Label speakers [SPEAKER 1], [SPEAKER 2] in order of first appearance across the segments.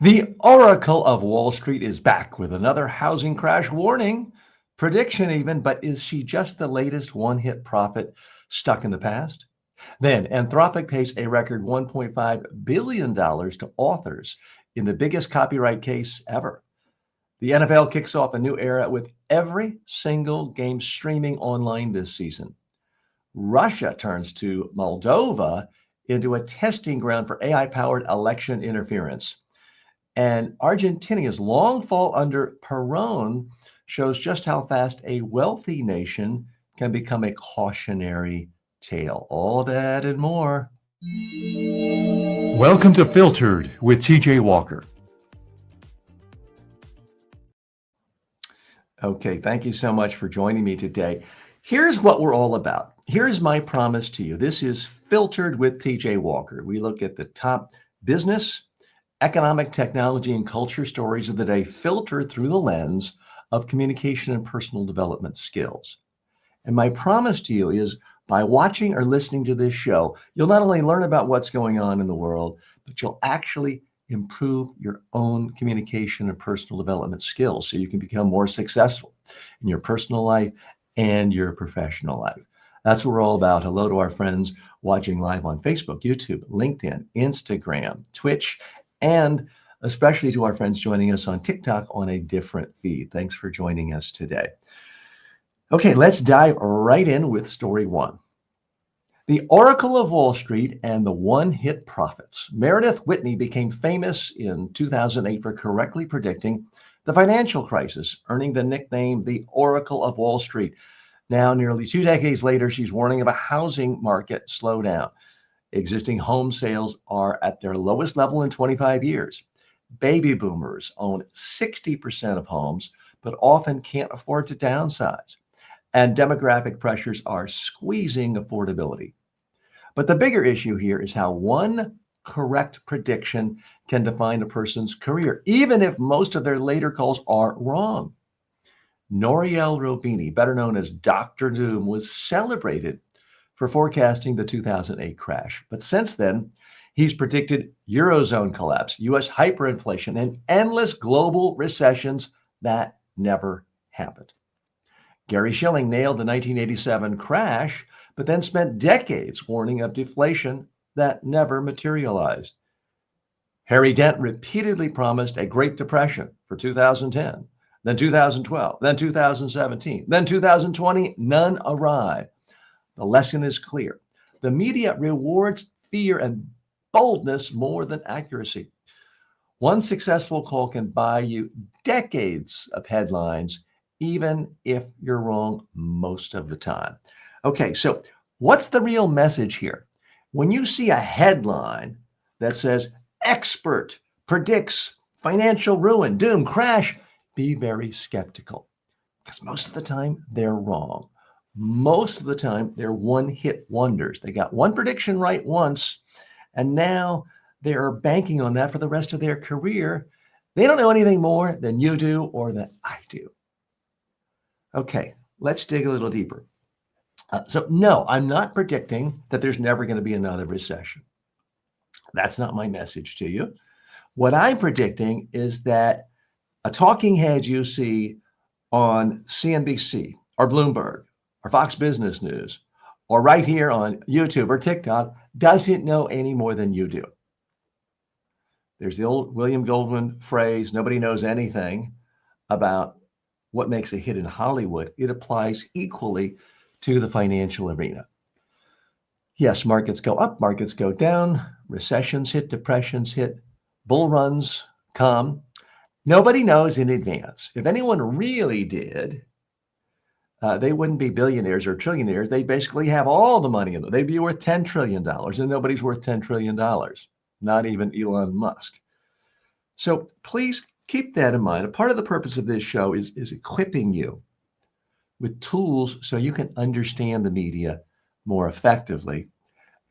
[SPEAKER 1] The Oracle of Wall Street is back with another housing crash warning, prediction even, but is she just the latest one-hit prophet stuck in the past? Then Anthropic pays a record $1.5 billion to authors in the biggest copyright case ever. The NFL kicks off a new era with every single game streaming online this season. Russia turns to Moldova into a testing ground for AI-powered election interference. And Argentina's long fall under Perón shows just how fast a wealthy nation can become a cautionary tale. All that and more. Welcome to Filtered with TJ Walker. Okay, thank you so much for joining me today. Here's what we're all about. Here's my promise to you. This is Filtered with TJ Walker. We look at the top business, economic, technology, and culture stories of the day filtered through the lens of communication and personal development skills. And my promise to you is by watching or listening to this show, you'll not only learn about what's going on in the world, but you'll actually improve your own communication and personal development skills so you can become more successful in your personal life and your professional life. That's what we're all about. Hello to our friends watching live on Facebook, YouTube, LinkedIn, Instagram, Twitch, and especially to our friends joining us on TikTok on a different feed. Thanks for joining us today. Okay, let's dive right in with story one. The Oracle of Wall Street and the one-hit prophets. Meredith Whitney became famous in 2008 for correctly predicting the financial crisis, earning the nickname the Oracle of Wall Street. Now, nearly 2 decades later, she's warning of a housing market slowdown. Existing home sales are at their lowest level in 25 years. Baby boomers own 60% of homes, but often can't afford to downsize. And demographic pressures are squeezing affordability. But the bigger issue here is how one correct prediction can define a person's career, even if most of their later calls are wrong. Nouriel Roubini, better known as Dr. Doom, was celebrated for forecasting the 2008 crash. But since then, he's predicted Eurozone collapse, US hyperinflation, and endless global recessions that never happened. Gary Schilling nailed the 1987 crash, but then spent decades warning of deflation that never materialized. Harry Dent repeatedly promised a Great Depression for 2010, then 2012, then 2017, then 2020, none arrived. The lesson is clear. The media rewards fear and boldness more than accuracy. One successful call can buy you decades of headlines, even if you're wrong most of the time. Okay, so what's the real message here? When you see a headline that says, expert predicts financial ruin, doom, crash, be very skeptical, because most of the time they're wrong. Most of the time, they're one-hit wonders. They got one prediction right once, and now they're banking on that for the rest of their career. They don't know anything more than you do or that I do. Okay, let's dig a little deeper. So no, I'm not predicting that there's never going to be another recession. That's not my message to you. What I'm predicting is that a talking head you see on CNBC or Bloomberg or Fox Business News, or right here on YouTube or TikTok, doesn't know any more than you do. There's the old William Goldman phrase, nobody knows anything about what makes a hit in Hollywood. It applies equally to the financial arena. Yes, markets go up, markets go down, recessions hit, depressions hit, bull runs come. Nobody knows in advance. If anyone really did, they wouldn't be billionaires or trillionaires. They basically have all the money in them. They'd be worth $10 trillion, and nobody's worth $10 trillion, not even Elon Musk. So please keep that in mind. A part of the purpose of this show is equipping you with tools so you can understand the media more effectively.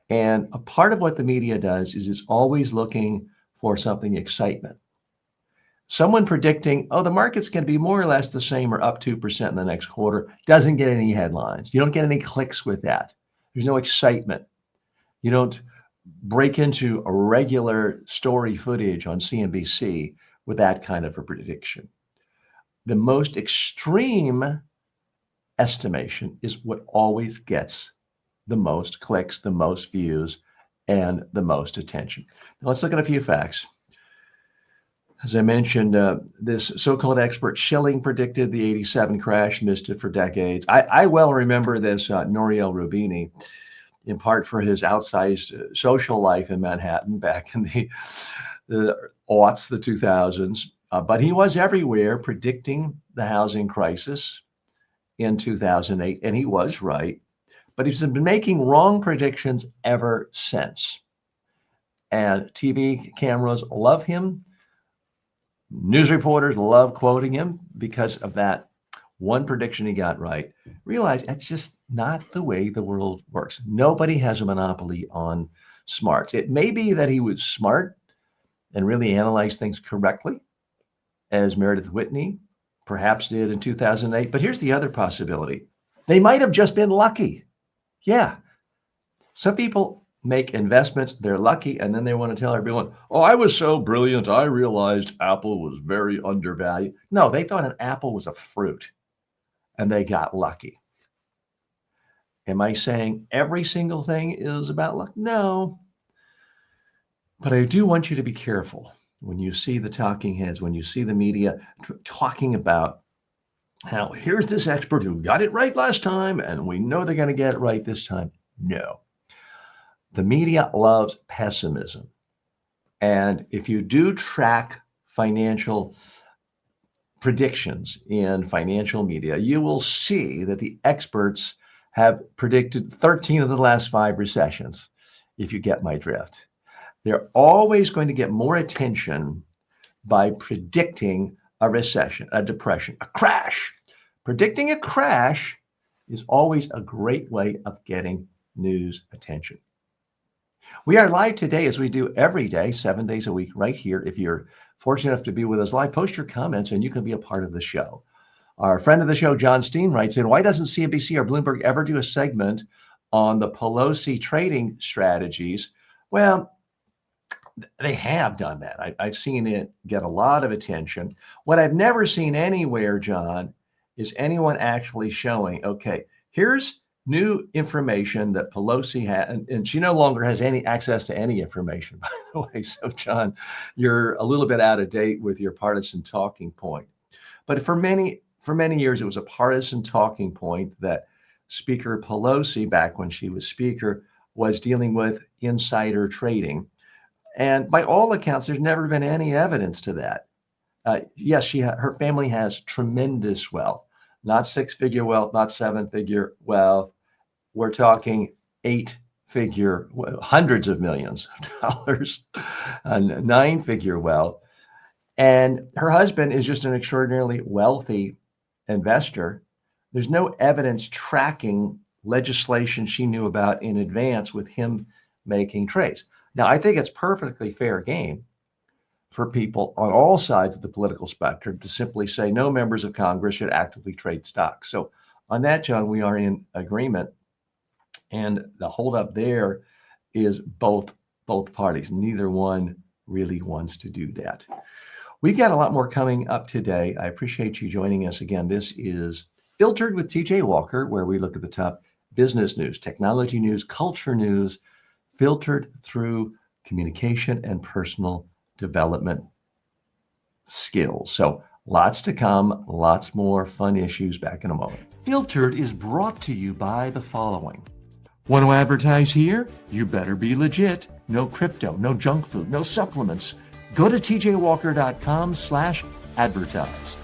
[SPEAKER 1] And a part of what the media does is it's always looking for something excitement. Someone predicting, oh, the market's going to be more or less the same or up 2% in the next quarter doesn't get any headlines. You don't get any clicks with that. There's no excitement. You don't break into a regular story footage on CNBC with that kind of a prediction. The most extreme estimation is what always gets the most clicks, the most views, and the most attention. Now let's look at a few facts. As I mentioned, this so-called expert Schilling predicted the 87 crash, missed it for decades. I well remember this Nouriel Roubini, in part for his outsized social life in Manhattan back in the aughts, the 2000s. But he was everywhere predicting the housing crisis in 2008, and he was right. But he's been making wrong predictions ever since. And TV cameras love him. News reporters love quoting him because of that one prediction he got right. Realize that's just not the way the world works. Nobody has a monopoly on smarts. It may be that he was smart and really analyzed things correctly, as Meredith Whitney perhaps did in 2008. But here's the other possibility. They might have just been lucky. Yeah. Some people make investments, they're lucky, and then they want to tell everyone, oh, I was so brilliant, I realized Apple was very undervalued. No, they thought an apple was a fruit, and they got lucky. Am I saying every single thing is about luck? No. But I do want you to be careful when you see the talking heads, when you see the media talking about how here's this expert who got it right last time, and we know they're going to get it right this time. No. The media loves pessimism. And if you do track financial predictions in financial media, you will see that the experts have predicted 13 of the last 5 recessions, if you get my drift. They're always going to get more attention by predicting a recession, a depression, a crash. Predicting a crash is always a great way of getting news attention. We are live today, as we do every day, 7 days a week, right here. If you're fortunate enough to be with us live, post your comments and you can be a part of the show. Our friend of the show, John Steen, writes in, why doesn't CNBC or Bloomberg ever do a segment on the Pelosi trading strategies? Well, they have done that. I've seen it get a lot of attention. What I've never seen anywhere, John, is anyone actually showing, okay, here's new information that Pelosi had, and she no longer has any access to any information, by the way. So, John, you're a little bit out of date with your partisan talking point. But for many years, it was a partisan talking point that Speaker Pelosi, back when she was Speaker, was dealing with insider trading. And by all accounts, there's never been any evidence to that. Yes, her family has tremendous wealth, not 6-figure wealth, not 7-figure wealth. We're talking 8-figure, hundreds of millions of dollars, and 9-figure wealth. And her husband is just an extraordinarily wealthy investor. There's no evidence tracking legislation she knew about in advance with him making trades. Now, I think it's perfectly fair game for people on all sides of the political spectrum to simply say no members of Congress should actively trade stocks. So on that, John, we are in agreement. And the holdup there is both parties. Neither one really wants to do that. We've got a lot more coming up today. I appreciate you joining us again. This is Filtered with TJ Walker, where we look at the top business news, technology news, culture news, filtered through communication and personal development skills. So lots to come, lots more fun issues back in a moment. Filtered is brought to you by the following. Want to advertise here? You better be legit. No crypto, no junk food, no supplements. Go to tjwalker.com/advertise.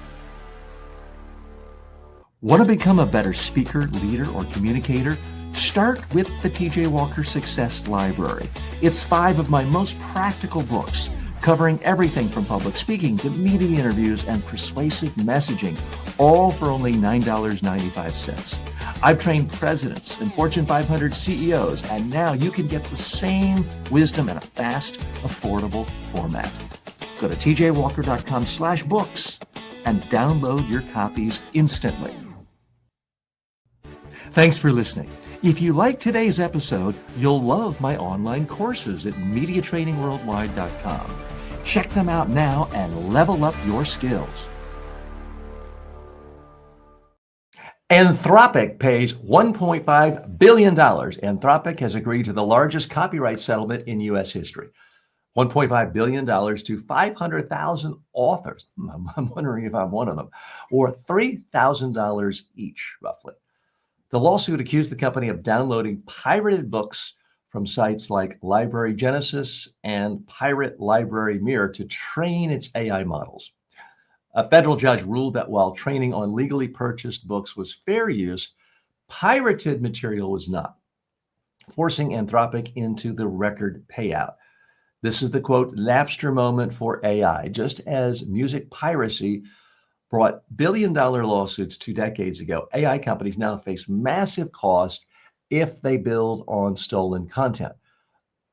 [SPEAKER 1] Want to become a better speaker, leader, or communicator? Start with the TJ Walker Success Library. It's 5 of my most practical books, covering everything from public speaking to media interviews and persuasive messaging, all for only $9.95. I've trained presidents and Fortune 500 CEOs, and now you can get the same wisdom in a fast, affordable format. Go to tjwalker.com/books and download your copies instantly. Thanks for listening. If you like today's episode, you'll love my online courses at MediaTrainingWorldwide.com. Check them out now and level up your skills. Anthropic pays $1.5 billion. Anthropic has agreed to the largest copyright settlement in U.S. history. $1.5 billion to 500,000 authors. I'm wondering if I'm one of them, or $3,000 each, roughly. The lawsuit accused the company of downloading pirated books from sites like Library Genesis and Pirate Library Mirror to train its AI models. A federal judge ruled that while training on legally purchased books was fair use, pirated material was not, forcing Anthropic into the record payout. This is the, quote, Napster moment for AI. Just as music piracy brought billion-dollar lawsuits 2 decades ago, AI companies now face massive costs if they build on stolen content.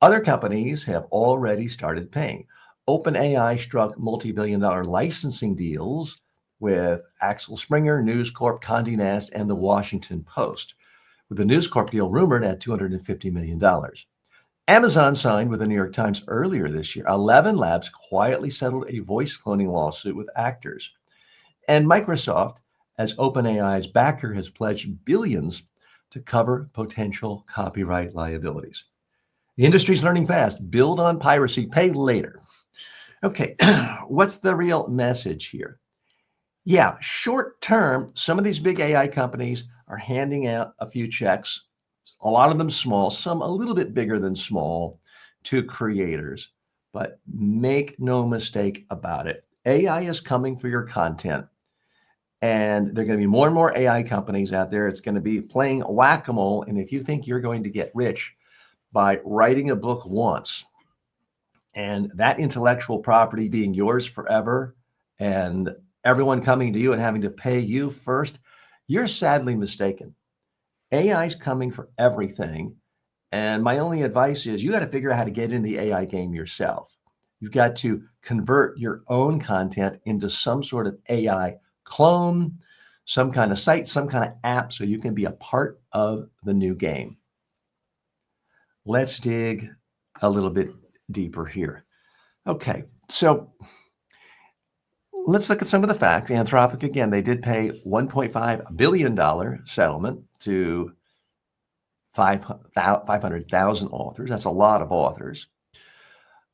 [SPEAKER 1] Other companies have already started paying. OpenAI struck multi-billion-dollar licensing deals with Axel Springer, News Corp, Condé Nast, and the Washington Post, with the News Corp deal rumored at $250 million. Amazon signed with the New York Times earlier this year. 11 Labs quietly settled a voice cloning lawsuit with actors. And Microsoft, as OpenAI's backer, has pledged billions to cover potential copyright liabilities. The industry's learning fast. Build on piracy, pay later. Okay, what's the real message here? Yeah, short term, some of these big AI companies are handing out a few checks, a lot of them small, some a little bit bigger than small, to creators. But make no mistake about it. AI is coming for your content. And there are going to be more and more AI companies out there. It's going to be playing whack-a-mole. And if you think you're going to get rich by writing a book once and that intellectual property being yours forever and everyone coming to you and having to pay you first, you're sadly mistaken. AI is coming for everything. And my only advice is you got to figure out how to get in the AI game yourself. You've got to convert your own content into some sort of AI clone, some kind of site, some kind of app, so you can be a part of the new game. Let's dig a little bit deeper here. Okay, so let's look at some of the facts. Anthropic, again, they did pay $1.5 billion settlement to 500,000 authors. That's a lot of authors.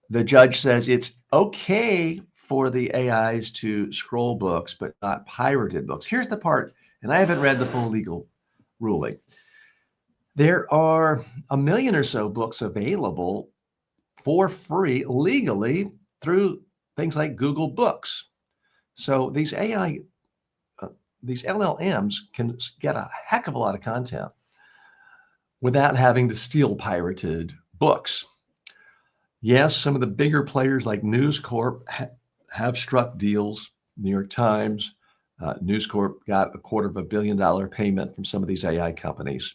[SPEAKER 1] The judge says it's okay for the AIs to scroll books, but not pirated books. Here's the part, and I haven't read the full legal ruling. There are 1 million or so books available for free legally through things like Google Books. So these AI, these LLMs can get a heck of a lot of content without having to steal pirated books. Yes, some of the bigger players like News Corp have struck deals. New York Times, News Corp got $250 million payment from some of these AI companies.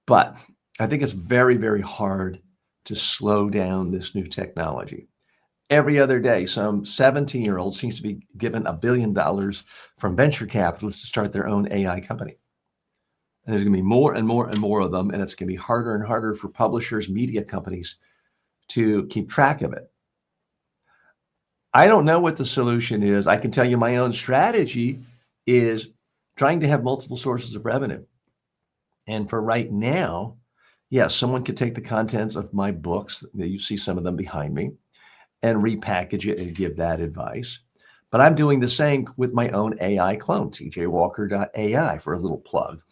[SPEAKER 1] But I think it's very, very hard to slow down this new technology. Every other day, some 17-year-old seems to be given $1 billion from venture capitalists to start their own AI company. And there's going to be more and more and more of them, and it's going to be harder and harder for publishers, media companies to keep track of it. I don't know what the solution is. I can tell you my own strategy is trying to have multiple sources of revenue. And for right now, yes, someone could take the contents of my books, you see some of them behind me, and repackage it and give that advice. But I'm doing the same with my own AI clone, tjwalker.ai, for a little plug,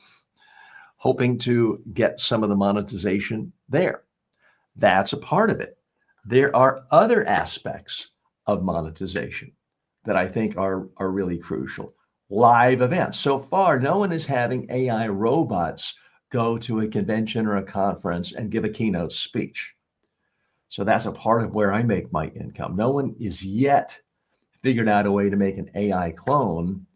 [SPEAKER 1] hoping to get some of the monetization there. That's a part of it. There are other aspects of monetization that I think are really crucial. Live events. So far, no one is having AI robots go to a convention or a conference and give a keynote speech. So that's a part of where I make my income. No one is yet figured out a way to make an AI clone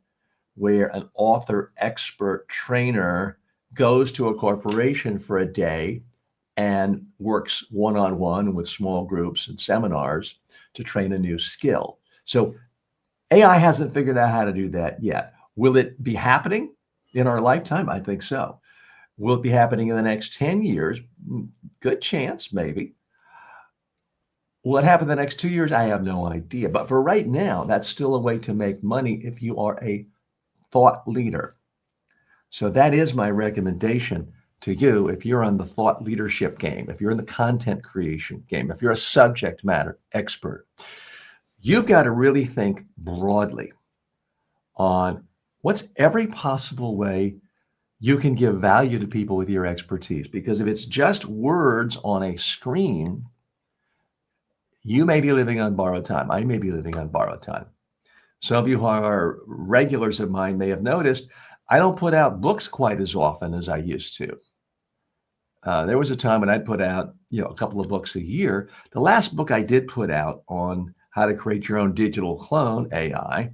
[SPEAKER 1] where an author expert trainer goes to a corporation for a day and works one-on-one with small groups and seminars to train a new skill. So AI hasn't figured out how to do that yet. Will it be happening in our lifetime? I think so. Will it be happening in the next 10 years? Good chance, maybe. Will it happen in the next 2 years? I have no idea. But for right now, that's still a way to make money if you are a thought leader. So that is my recommendation to you if you're on the thought leadership game, if you're in the content creation game, if you're a subject matter expert. You've got to really think broadly on what's every possible way you can give value to people with your expertise. Because if it's just words on a screen, you may be living on borrowed time. I may be living on borrowed time. Some of you who are regulars of mine may have noticed I don't put out books quite as often as I used to. There was a time when I'd put out, a couple of books a year. The last book I did put out on how to create your own digital clone, AI,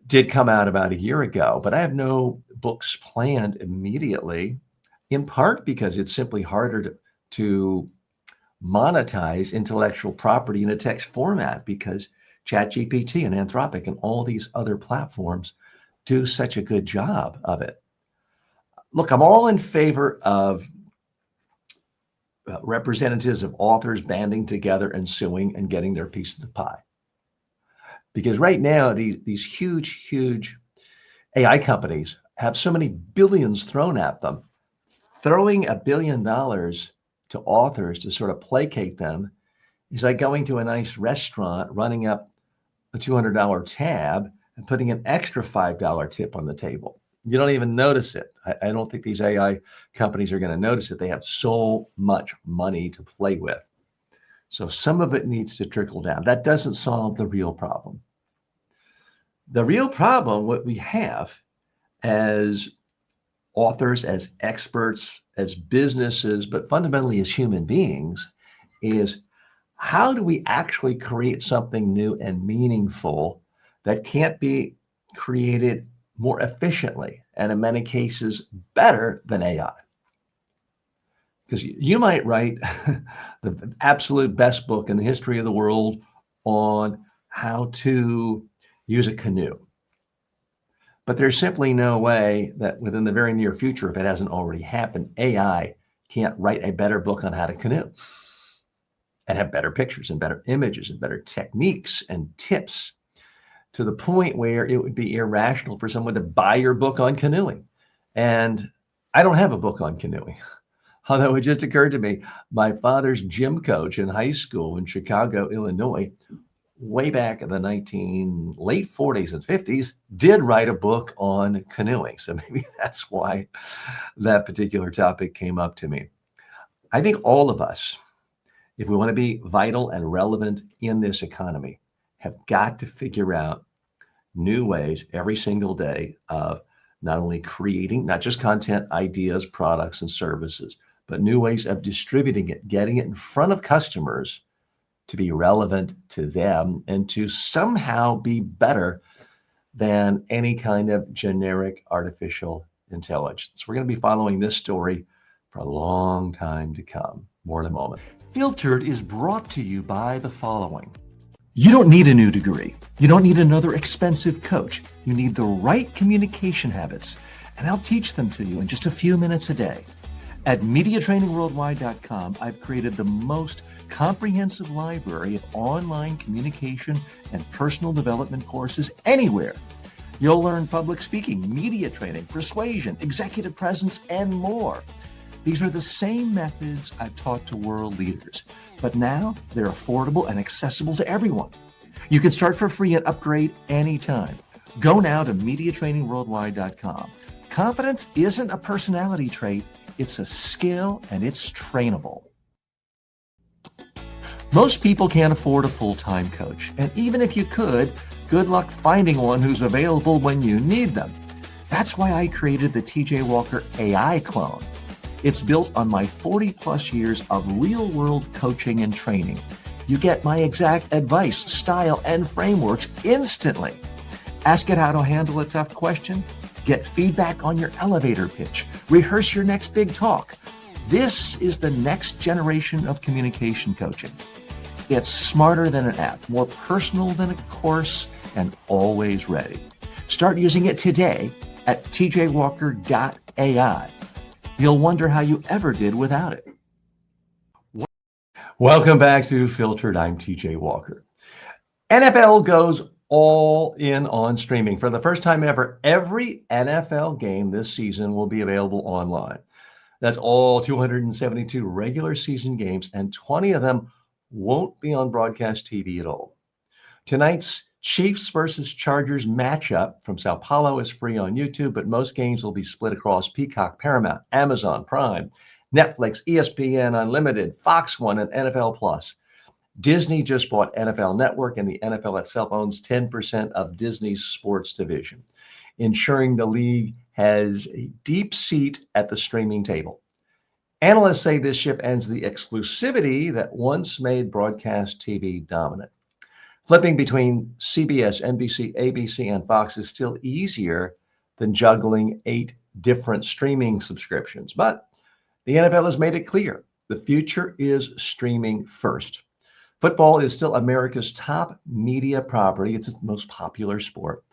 [SPEAKER 1] did come out about a year ago, but I have no books planned immediately, in part because it's simply harder to monetize intellectual property in a text format because ChatGPT and Anthropic and all these other platforms do such a good job of it. Look, I'm all in favor of representatives of authors banding together and suing and getting their piece of the pie. Because right now, these huge AI companies have so many billions thrown at them. Throwing $1 billion to authors to sort of placate them is like going to a nice restaurant, running up a $200 tab and putting an extra $5 tip on the table. You don't even notice it. I don't think these AI companies are going to notice it. They have so much money to play with. So some of it needs to trickle down. That doesn't solve the real problem. The real problem, what we have as authors, as experts, as businesses, but fundamentally as human beings, is how do we actually create something new and meaningful that can't be created more efficiently and in many cases better than AI? Because you might write the absolute best book in the history of the world on how to use a canoe. But there's simply no way that within the very near future, if it hasn't already happened, AI can't write a better book on how to canoe and have better pictures and better images and better techniques and tips, to the point where it would be irrational for someone to buy your book on canoeing. And I don't have a book on canoeing. Although it just occurred to me, my father's gym coach in high school in Chicago, Illinois, way back in the late 40s and 50s, did write a book on canoeing. So maybe that's why that particular topic came up to me. I think all of us, if we want to be vital and relevant in this economy, have got to figure out new ways every single day of not only creating, not just content, ideas, products, and services, but new ways of distributing it, getting it in front of customers to be relevant to them and to somehow be better than any kind of generic artificial intelligence. We're going to be following this story for a long time to come. More in a moment. Filtered is brought to you by the following. You don't need a new degree. You don't need another expensive coach. You need the right communication habits, and I'll teach them to you in just a few minutes a day. At MediaTrainingWorldwide.com, I've created the most comprehensive library of online communication and personal development courses anywhere. You'll learn public speaking, media training, persuasion, executive presence, and more. These are the same methods I've taught to world leaders, but now they're affordable and accessible to everyone. You can start for free and upgrade anytime. Go now to MediaTrainingWorldwide.com. Confidence isn't a personality trait, it's a skill, and it's trainable. Most people can't afford a full-time coach, and even if you could, good luck finding one who's available when you need them. That's why I created the TJ Walker AI clone. It's built on my 40-plus years of real-world coaching and training. You get my exact advice, style, and frameworks instantly. Ask it how to handle a tough question, get feedback on your elevator pitch, rehearse your next big talk. This is the next generation of communication coaching. It's smarter than an app, more personal than a course, and always ready. Start using it today at tjwalker.ai. You'll wonder how you ever did without it. Welcome back to Filtered. I'm TJ Walker. NFL goes all in on streaming. For the first time ever, every NFL game this season will be available online. That's all 272 regular season games, and 20 of them won't be on broadcast TV at all. Tonight's Chiefs versus Chargers matchup from Sao Paulo is free on YouTube, but most games will be split across Peacock, Paramount, Amazon Prime, Netflix, ESPN Unlimited, Fox One, and NFL Plus. Disney just bought NFL Network, and the NFL itself owns 10% of Disney's sports division, ensuring the league has a deep seat at the streaming table. Analysts say this shift ends the exclusivity that once made broadcast TV dominant. Flipping between CBS, NBC, ABC, and Fox is still easier than juggling 8 different streaming subscriptions. But the NFL has made it clear the future is streaming first. Football is still America's top media property. It's its most popular sport.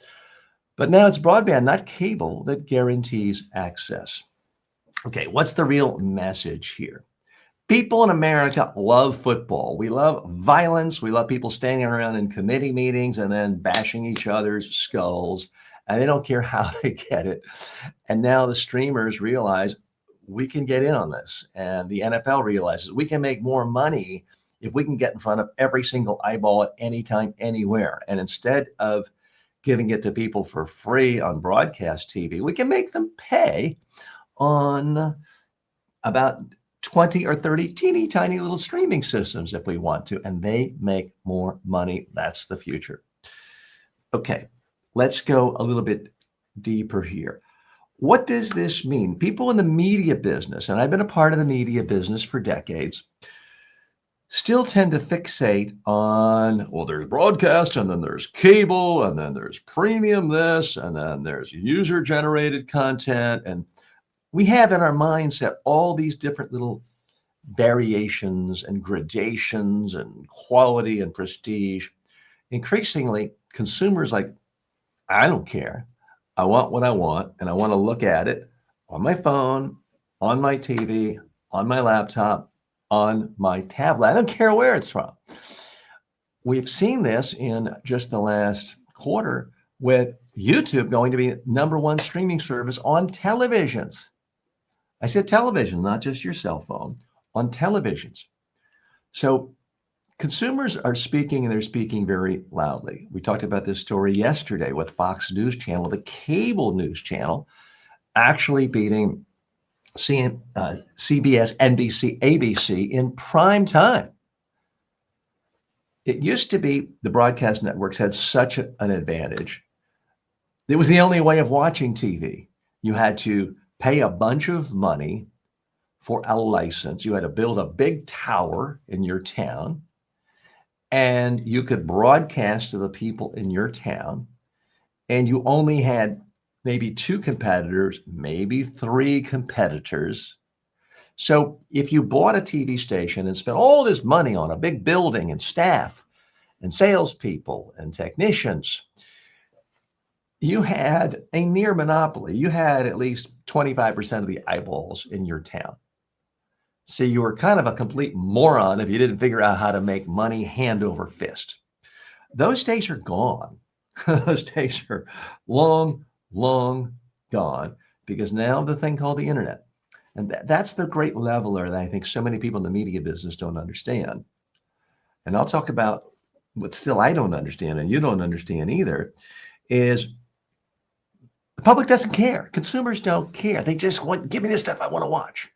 [SPEAKER 1] But now it's broadband, not cable, that guarantees access. Okay, what's the real message here? People in America love football. We love violence. We love people standing around in committee meetings and then bashing each other's skulls. And they don't care how they get it. And now the streamers realize we can get in on this. And the NFL realizes we can make more money if we can get in front of every single eyeball at any time, anywhere. And instead of giving it to people for free on broadcast TV, we can make them pay on about 20 or 30 teeny tiny little streaming systems if we want to, and they make more money. That's the future. Okay, let's go a little bit deeper here. What does this mean? People in the media business, and I've been a part of the media business for decades, still tend to fixate on, well, there's broadcast, and then there's cable, and then there's premium this, and then there's user-generated content. And we have in our mindset all these different little variations and gradations and quality and prestige. Increasingly, consumers like, I don't care. I want what I want, and I want to look at it on my phone, on my TV, on my laptop, on my tablet. I don't care where it's from. We've seen this in just the last quarter with YouTube going to be number one streaming service on televisions. I said television, not just your cell phone, on televisions. So consumers are speaking, and they're speaking very loudly. We talked about this story yesterday with Fox News Channel, the cable news channel, actually beating CBS, NBC, ABC in prime time. It used to be the broadcast networks had such an advantage. It was the only way of watching TV. You had to pay a bunch of money for a license. You had to build a big tower in your town, and you could broadcast to the people in your town, and you only had maybe 2 competitors, maybe 3 competitors. So if you bought a TV station and spent all this money on a big building and staff and salespeople and technicians, you had a near monopoly. You had at least 25% of the eyeballs in your town. So you were kind of a complete moron if you didn't figure out how to make money hand over fist. Those days are gone. Those days are long gone, because now the thing called the internet. And that's the great leveler that I think so many people in the media business don't understand. And I'll talk about what still I don't understand, and you don't understand either, is the public doesn't care. Consumers don't care. They just want, give me this stuff I want to watch.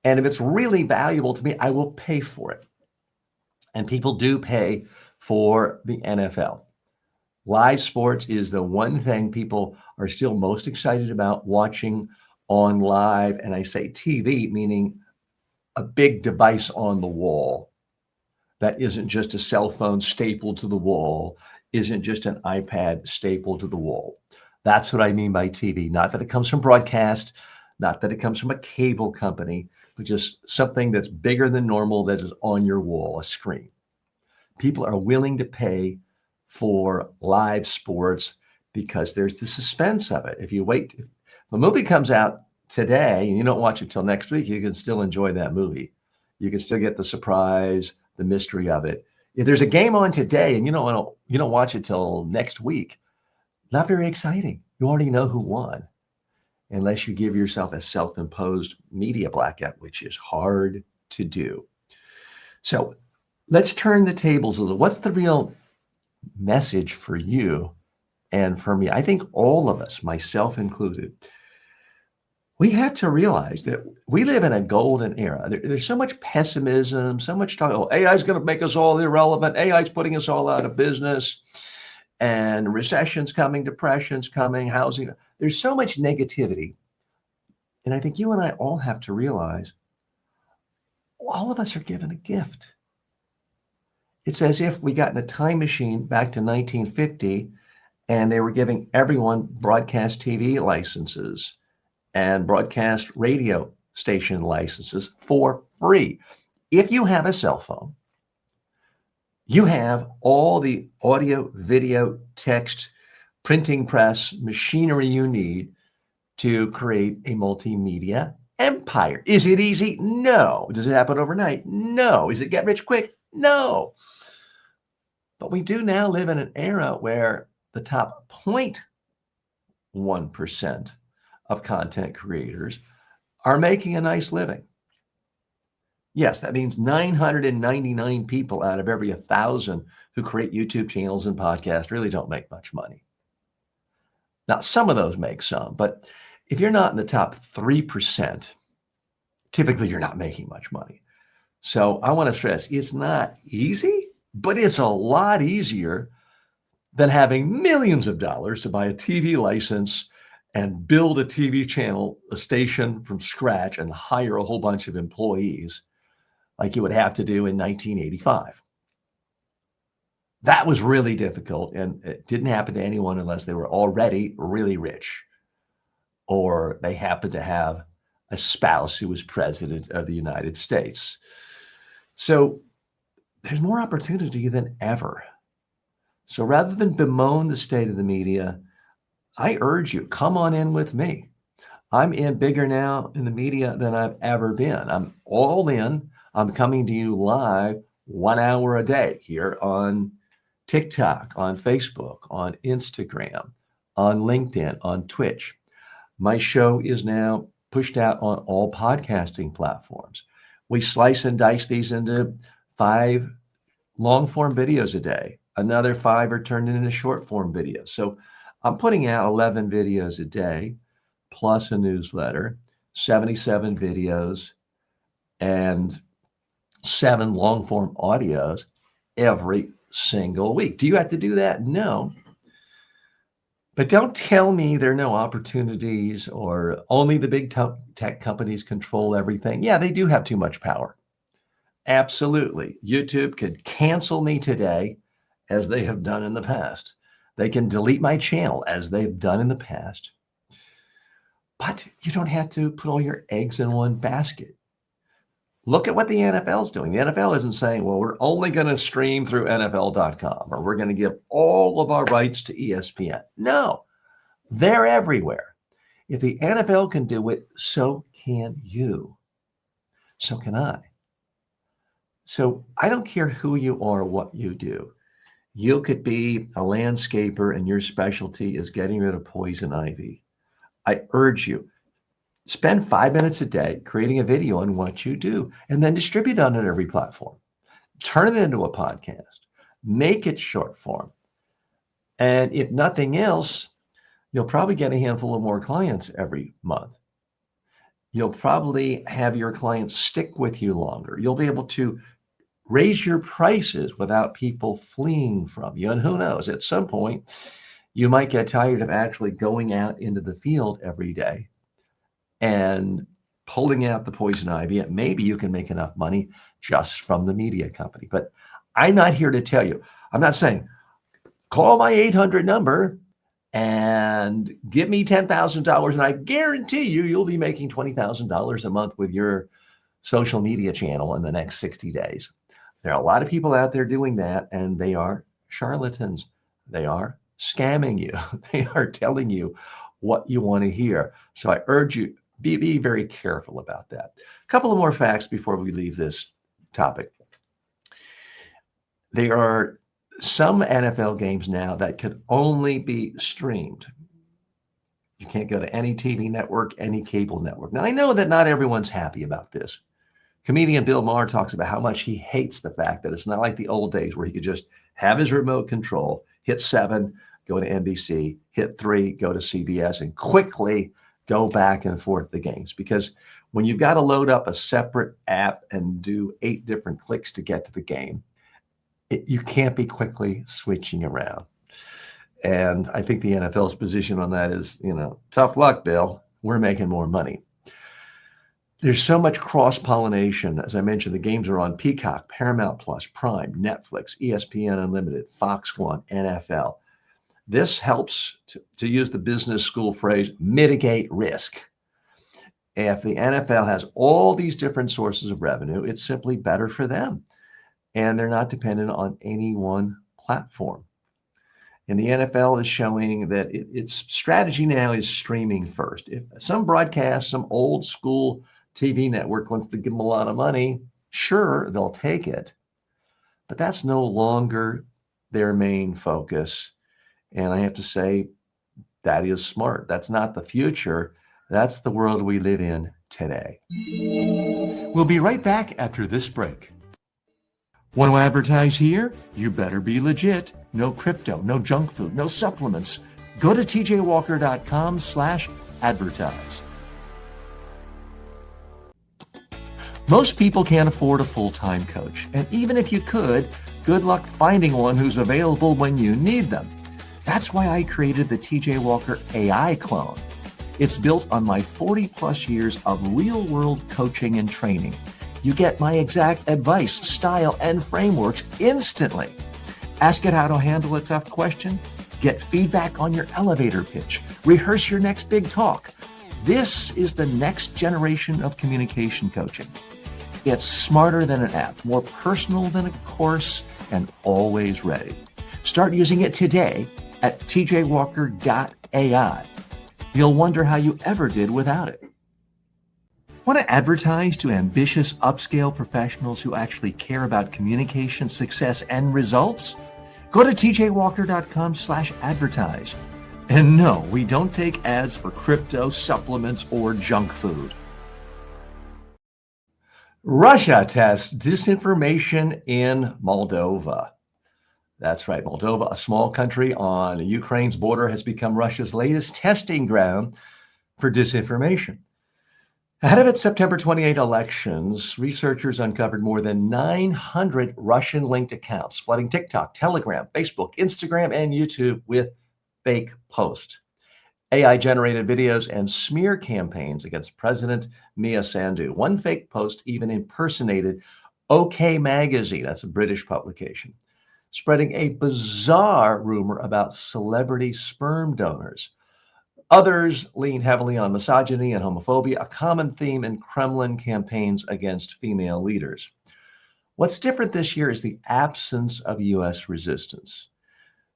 [SPEAKER 1] And if it's really valuable to me, I will pay for it. And people do pay for the NFL. Live sports is the one thing people are still most excited about watching on live. And I say TV, meaning a big device on the wall that isn't just a cell phone stapled to the wall, isn't just an iPad stapled to the wall. That's what I mean by TV. Not that it comes from broadcast, not that it comes from a cable company, but just something that's bigger than normal that is on your wall, a screen. People are willing to pay for live sports because there's the suspense of it. If you wait, if a movie comes out today and you don't watch it till next week, you can still enjoy that movie. You can still get the surprise, the mystery of it. If there's a game on today and you don't watch it till next week, not very exciting. You already know who won, unless you give yourself a self-imposed media blackout, which is hard to do. So let's turn the tables a little. What's the real message for you and for me? I think all of us, myself included, we have to realize that we live in a golden era. There's so much pessimism, so much talk. Oh, AI is going to make us all irrelevant. AI is putting us all out of business. And recession's coming, depression's coming, housing. There's so much negativity. And I think you and I all have to realize all of us are given a gift. It's as if we got in a time machine back to 1950 and they were giving everyone broadcast TV licenses and broadcast radio station licenses for free. If you have a cell phone, you have all the audio, video, text, printing press, machinery you need to create a multimedia empire. Is it easy? No. Does it happen overnight? No. Is it get rich quick? No. But we do now live in an era where the top 0.1% of content creators are making a nice living. Yes, that means 999 people out of every 1,000 who create YouTube channels and podcasts really don't make much money. Now, some of those make some, but if you're not in the top 3%, typically you're not making much money. So I want to stress, it's not easy, but it's a lot easier than having millions of dollars to buy a TV license and build a TV channel, a station from scratch and hire a whole bunch of employees like you would have to do in 1985. That was really difficult, and it didn't happen to anyone unless they were already really rich or they happened to have a spouse who was president of the United States. So there's more opportunity than ever. So rather than bemoan the state of the media, I urge you, come on in with me. I'm in bigger now in the media than I've ever been. I'm all in. I'm coming to you live 1 hour a day here on TikTok, on Facebook, on Instagram, on LinkedIn, on Twitch. My show is now pushed out on all podcasting platforms. We slice and dice these into 5 long-form videos a day. Another 5 are turned into short-form videos. So I'm putting out 11 videos a day, plus a newsletter, 77 videos, and 7 long-form audios every single week. Do you have to do that? No. But don't tell me there are no opportunities or only the big tech companies control everything. Yeah, they do have too much power. Absolutely. YouTube could cancel me today, as they have done in the past. They can delete my channel, as they've done in the past. But you don't have to put all your eggs in one basket. Look at what the NFL is doing. The NFL isn't saying, well, we're only going to stream through NFL.com or we're going to give all of our rights to ESPN. No, they're everywhere. If the NFL can do it, so can you. So can I. So I don't care who you are, what you do. You could be a landscaper and your specialty is getting rid of poison ivy. I urge you, spend 5 minutes a day creating a video on what you do and then distribute it on every platform. Turn it into a podcast. Make it short form. And if nothing else, you'll probably get a handful of more clients every month. You'll probably have your clients stick with you longer. You'll be able to raise your prices without people fleeing from you. And who knows, at some point, you might get tired of actually going out into the field every day and pulling out the poison ivy. And maybe you can make enough money just from the media company. But I'm not here to tell you. I'm not saying, call my 800 number and give me $10,000 and I guarantee you'll be making $20,000 a month with your social media channel in the next 60 days. There are a lot of people out there doing that, and they are charlatans. They are scamming you. They are telling you what you want to hear. So I urge you, Be very careful about that. A couple of more facts before we leave this topic. There are some NFL games now that can only be streamed. You can't go to any TV network, any cable network. Now, I know that not everyone's happy about this. Comedian Bill Maher talks about how much he hates the fact that it's not like the old days where he could just have his remote control, hit 7, go to NBC, hit 3, go to CBS, and quickly go back and forth the games. Because when you've got to load up a separate app and do 8 different clicks to get to the game, you can't be quickly switching around. And I think the NFL's position on that is, tough luck, Bill. We're making more money. There's so much cross-pollination. As I mentioned, the games are on Peacock, Paramount Plus, Prime, Netflix, ESPN Unlimited, Fox One, NFL. This helps, to use the business school phrase, mitigate risk. If the NFL has all these different sources of revenue, it's simply better for them. And they're not dependent on any one platform. And the NFL is showing that its strategy now is streaming first. If some broadcast, some old school TV network wants to give them a lot of money, sure, they'll take it. But that's no longer their main focus. And I have to say, that is smart. That's not the future. That's the world we live in today. We'll be right back after this break. Want to advertise here? You better be legit. No crypto, no junk food, no supplements. Go to tjwalker.com/advertise. Most people can't afford a full-time coach. And even if you could, good luck finding one who's available when you need them. That's why I created the TJ Walker AI clone. It's built on my 40-plus years of real-world coaching and training. You get my exact advice, style, and frameworks instantly. Ask it how to handle a tough question. Get feedback on your elevator pitch. Rehearse your next big talk. This is the next generation of communication coaching. It's smarter than an app, more personal than a course, and always ready. Start using it today at tjwalker.ai. You'll wonder how you ever did without it. Want to advertise to ambitious upscale professionals who actually care about communication, success, and results? Go to tjwalker.com/advertise. And no, we don't take ads for crypto, supplements, or junk food. Russia tests disinformation in Moldova. That's right, Moldova, a small country on Ukraine's border, has become Russia's latest testing ground for disinformation. Ahead of its September 28 elections, researchers uncovered more than 900 Russian-linked accounts, flooding TikTok, Telegram, Facebook, Instagram, and YouTube with fake posts. AI-generated videos and smear campaigns against President Mia Sandu. One fake post even impersonated OK Magazine, that's a British publication, spreading a bizarre rumor about celebrity sperm donors. Others leaned heavily on misogyny and homophobia, a common theme in Kremlin campaigns against female leaders. What's different this year is the absence of U.S. resistance.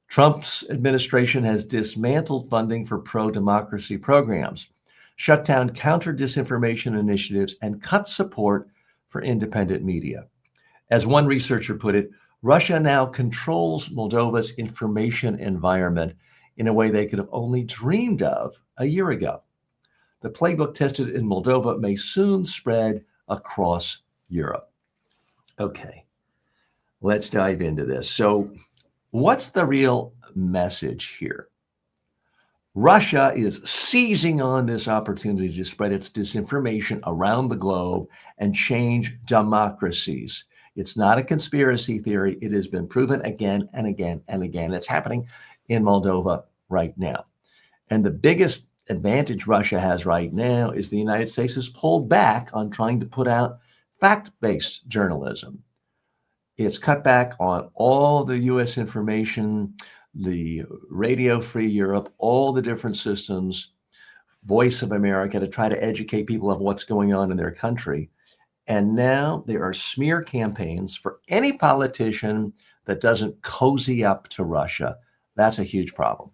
[SPEAKER 1] Trump's administration has dismantled funding for pro-democracy programs, shut down counter-disinformation initiatives, and cut support for independent media. As one researcher put it, Russia now controls Moldova's information environment in a way they could have only dreamed of a year ago. The playbook tested in Moldova may soon spread across Europe. Okay, let's dive into this. So, what's the real message here? Russia is seizing on this opportunity to spread its disinformation around the globe and change democracies. It's not a conspiracy theory. It has been proven again and again and again. It's happening in Moldova right now. And the biggest advantage Russia has right now is the United States has pulled back on trying to put out fact-based journalism. It's cut back on all the U.S. information, the Radio Free Europe, all the different systems, Voice of America, to try to educate people of what's going on in their country. And now there are smear campaigns for any politician that doesn't cozy up to Russia. That's a huge problem.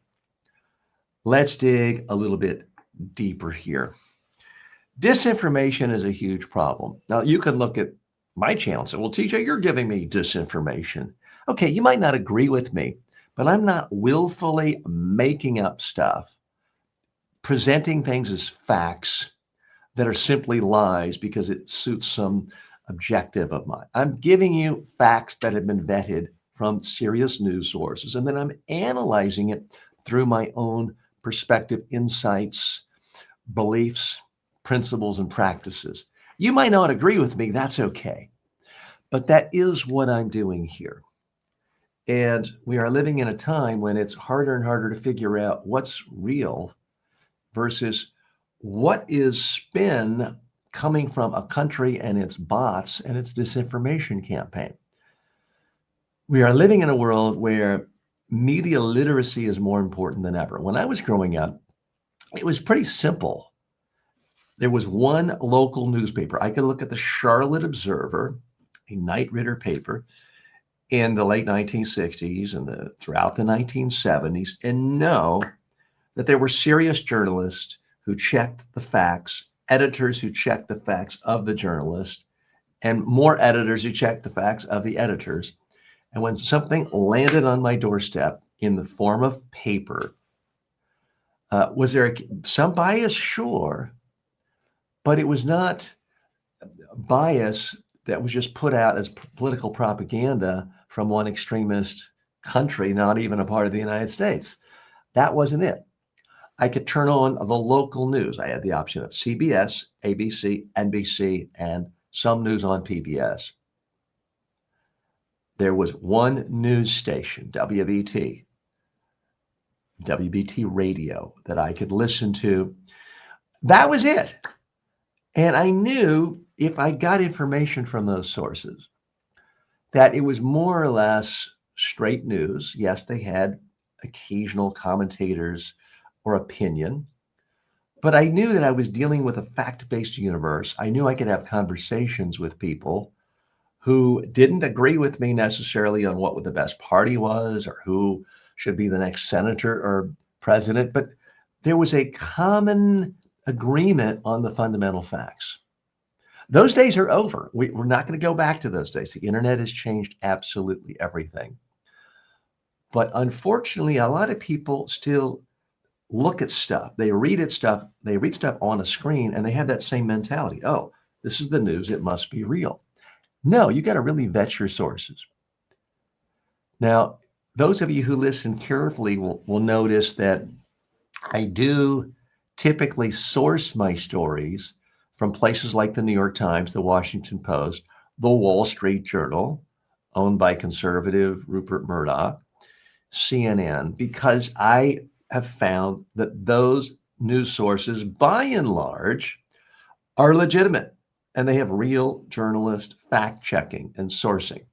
[SPEAKER 1] Let's dig a little bit deeper here. Disinformation is a huge problem. Now, you can look at my channel and say, well, TJ, you're giving me disinformation. Okay, you might not agree with me, but I'm not willfully making up stuff, presenting things as facts that are simply lies because it suits some objective of mine. I'm giving you facts that have been vetted from serious news sources, and then I'm analyzing it through my own perspective, insights, beliefs, principles, and practices. You might not agree with me, that's okay. But that is what I'm doing here. And we are living in a time when it's harder and harder to figure out what's real versus what is spin coming from a country and its bots and its disinformation campaign. We are living in a world where media literacy is more important than ever. When I was growing up, it was pretty simple. There was one local newspaper. I could look at the Charlotte Observer, a Knight Ridder paper in the late 1960s and throughout the 1970s, and know that there were serious journalists who checked the facts, editors who checked the facts of the journalist, and more editors who checked the facts of the editors. And when something landed on my doorstep in the form of paper, was there some bias? Sure. But it was not bias that was just put out as political propaganda from one extremist country, not even a part of the United States. That wasn't it. I could turn on the local news. I had the option of CBS, ABC, NBC, and some news on PBS. There was one news station, WBT radio, that I could listen to. That was it. And I knew if I got information from those sources, that it was more or less straight news. Yes, they had occasional commentators or opinion, but I knew that I was dealing with a fact-based universe. I knew I could have conversations with people who didn't agree with me necessarily on what the best party was or who should be the next senator or president, but there was a common agreement on the fundamental facts. Those days are over. We're not going to go back to those days. The internet has changed absolutely everything. But unfortunately, a lot of people still look at stuff. They read stuff on a screen, and they have that same mentality. Oh, this is the news. It must be real. No, you got to really vet your sources. Now, those of you who listen carefully will notice that I do typically source my stories from places like the New York Times, the Washington Post, the Wall Street Journal, owned by conservative Rupert Murdoch, CNN, because I have found that those news sources, by and large, are legitimate, and they have real journalist fact-checking and sourcing.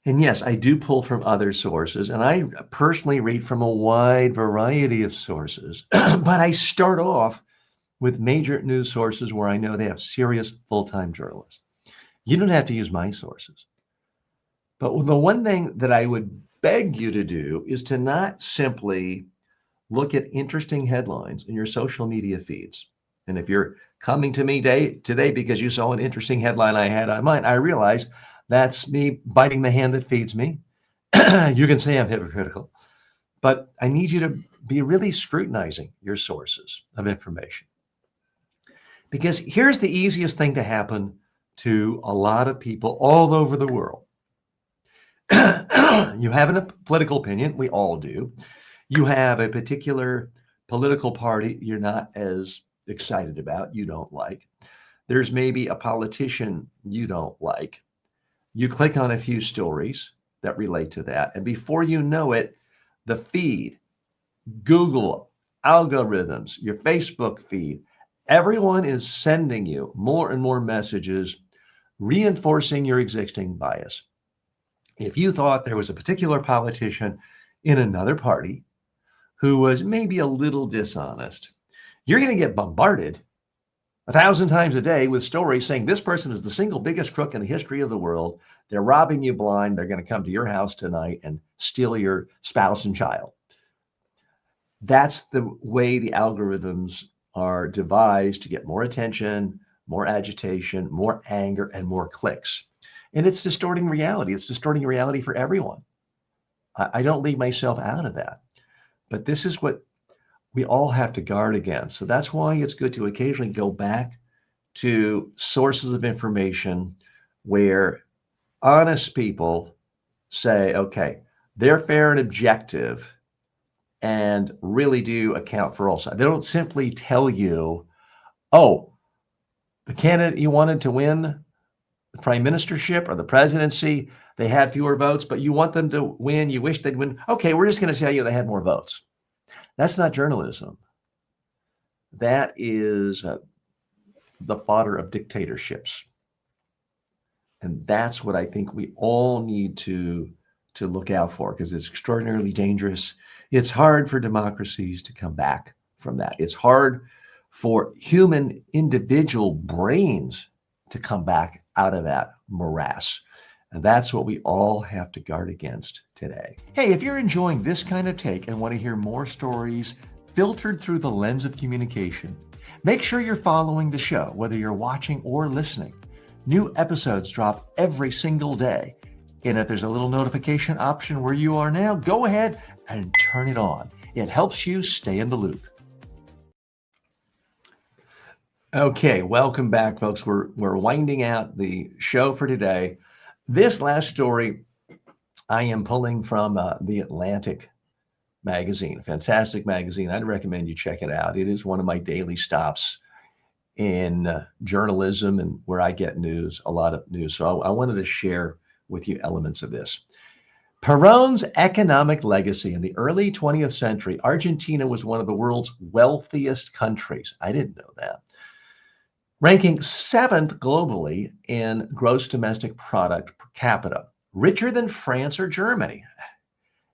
[SPEAKER 1] And yes, I do pull from other sources, and I personally read from a wide variety of sources, but I start off with major news sources where I know they have serious full-time journalists. You don't have to use my sources. But the one thing that I would beg you to do is to not simply look at interesting headlines in your social media feeds. And if you're coming to me today because you saw an interesting headline I had on mine, I realize that's me biting the hand that feeds me. You can say I'm hypocritical, but I need you to be really scrutinizing your sources of information. Because here's the easiest thing to happen to a lot of people all over the world. You have a political opinion, we all do. You have a particular political party you're not as excited about, you don't like. There's maybe a politician you don't like. You click on a few stories that relate to that, and before you know it, the feed, Google algorithms, your Facebook feed, everyone is sending you more and more messages reinforcing your existing bias. If you thought there was a particular politician in another party who was maybe a little dishonest, you're going to get bombarded 1,000 times a day with stories saying this person is the single biggest crook in the history of the world. They're robbing you blind. They're going to come to your house tonight and steal your spouse and child. That's the way the algorithms are devised to get more attention, more agitation, more anger, and more clicks. And it's distorting reality. It's distorting reality for everyone. I don't leave myself out of that. But this is what we all have to guard against. So that's why it's good to occasionally go back to sources of information where honest people say, okay, they're fair and objective and really do account for all sides. They don't simply tell you, oh, the candidate you wanted to win the prime ministership or the presidency, they had fewer votes, but you want them to win. You wish they'd win. Okay, we're just going to tell you they had more votes. That's not journalism. That is the fodder of dictatorships. And that's what I think we all need to look out for, because it's extraordinarily dangerous. It's hard for democracies to come back from that. It's hard for human individual brains to come back out of that morass. And that's what we all have to guard against today. Hey, if you're enjoying this kind of take and want to hear more stories filtered through the lens of communication, make sure you're following the show, whether you're watching or listening. New episodes drop every single day. And if there's a little notification option where you are now, go ahead and turn it on. It helps you stay in the loop. Okay, welcome back, folks. We're winding out the show for today. This last story I am pulling from The Atlantic magazine, a fantastic magazine. I'd recommend you check it out. It is one of my daily stops in journalism and where I get news, a lot of news. So I wanted to share with you elements of this. Perón's economic legacy in the early 20th century, Argentina was one of the world's wealthiest countries. I didn't know that. Ranking 7th globally in gross domestic product per capita, richer than France or Germany.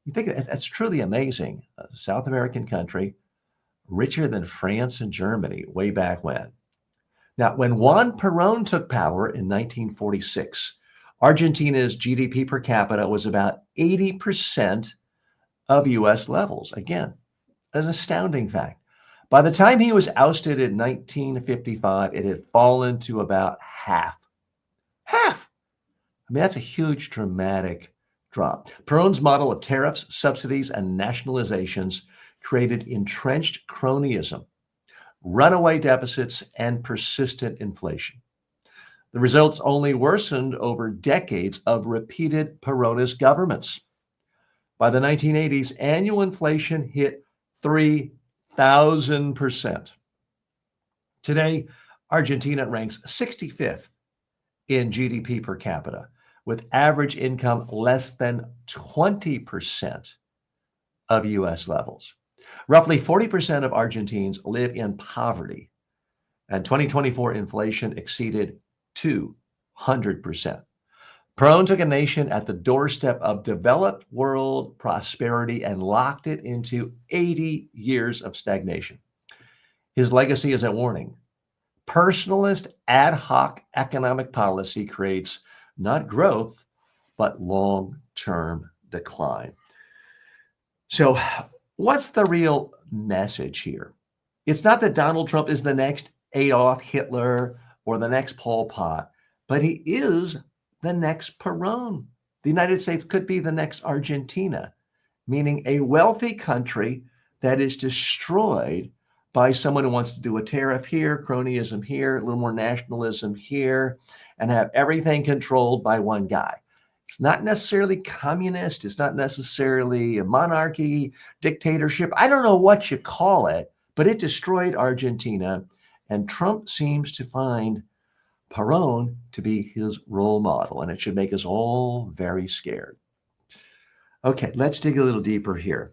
[SPEAKER 1] You think that's truly amazing. A South American country, richer than France and Germany way back when. Now, when Juan Perón took power in 1946, Argentina's GDP per capita was about 80% of US levels. Again, an astounding fact. By the time he was ousted in 1955, it had fallen to about half. Half! I mean, that's a huge, dramatic drop. Perón's model of tariffs, subsidies, and nationalizations created entrenched cronyism, runaway deficits, and persistent inflation. The results only worsened over decades of repeated Peronist governments. By the 1980s, annual inflation hit 3,000%. Today, Argentina ranks 65th in GDP per capita, with average income less than 20% of US levels. Roughly 40% of Argentines live in poverty, and 2024 inflation exceeded 200%. Perón took a nation at the doorstep of developed world prosperity and locked it into 80 years of stagnation. His legacy is a warning. Personalist ad hoc economic policy creates not growth, but long-term decline. So what's the real message here? It's not that Donald Trump is the next Adolf Hitler or the next Pol Pot, but he is the next Perón. The United States could be the next Argentina, meaning a wealthy country that is destroyed by someone who wants to do a tariff here, cronyism here, a little more nationalism here, and have everything controlled by one guy. It's not necessarily communist. It's not necessarily a monarchy, dictatorship. I don't know what you call it, but it destroyed Argentina. And Trump seems to find Perón to be his role model, and it should make us all very scared. Okay, let's dig a little deeper here.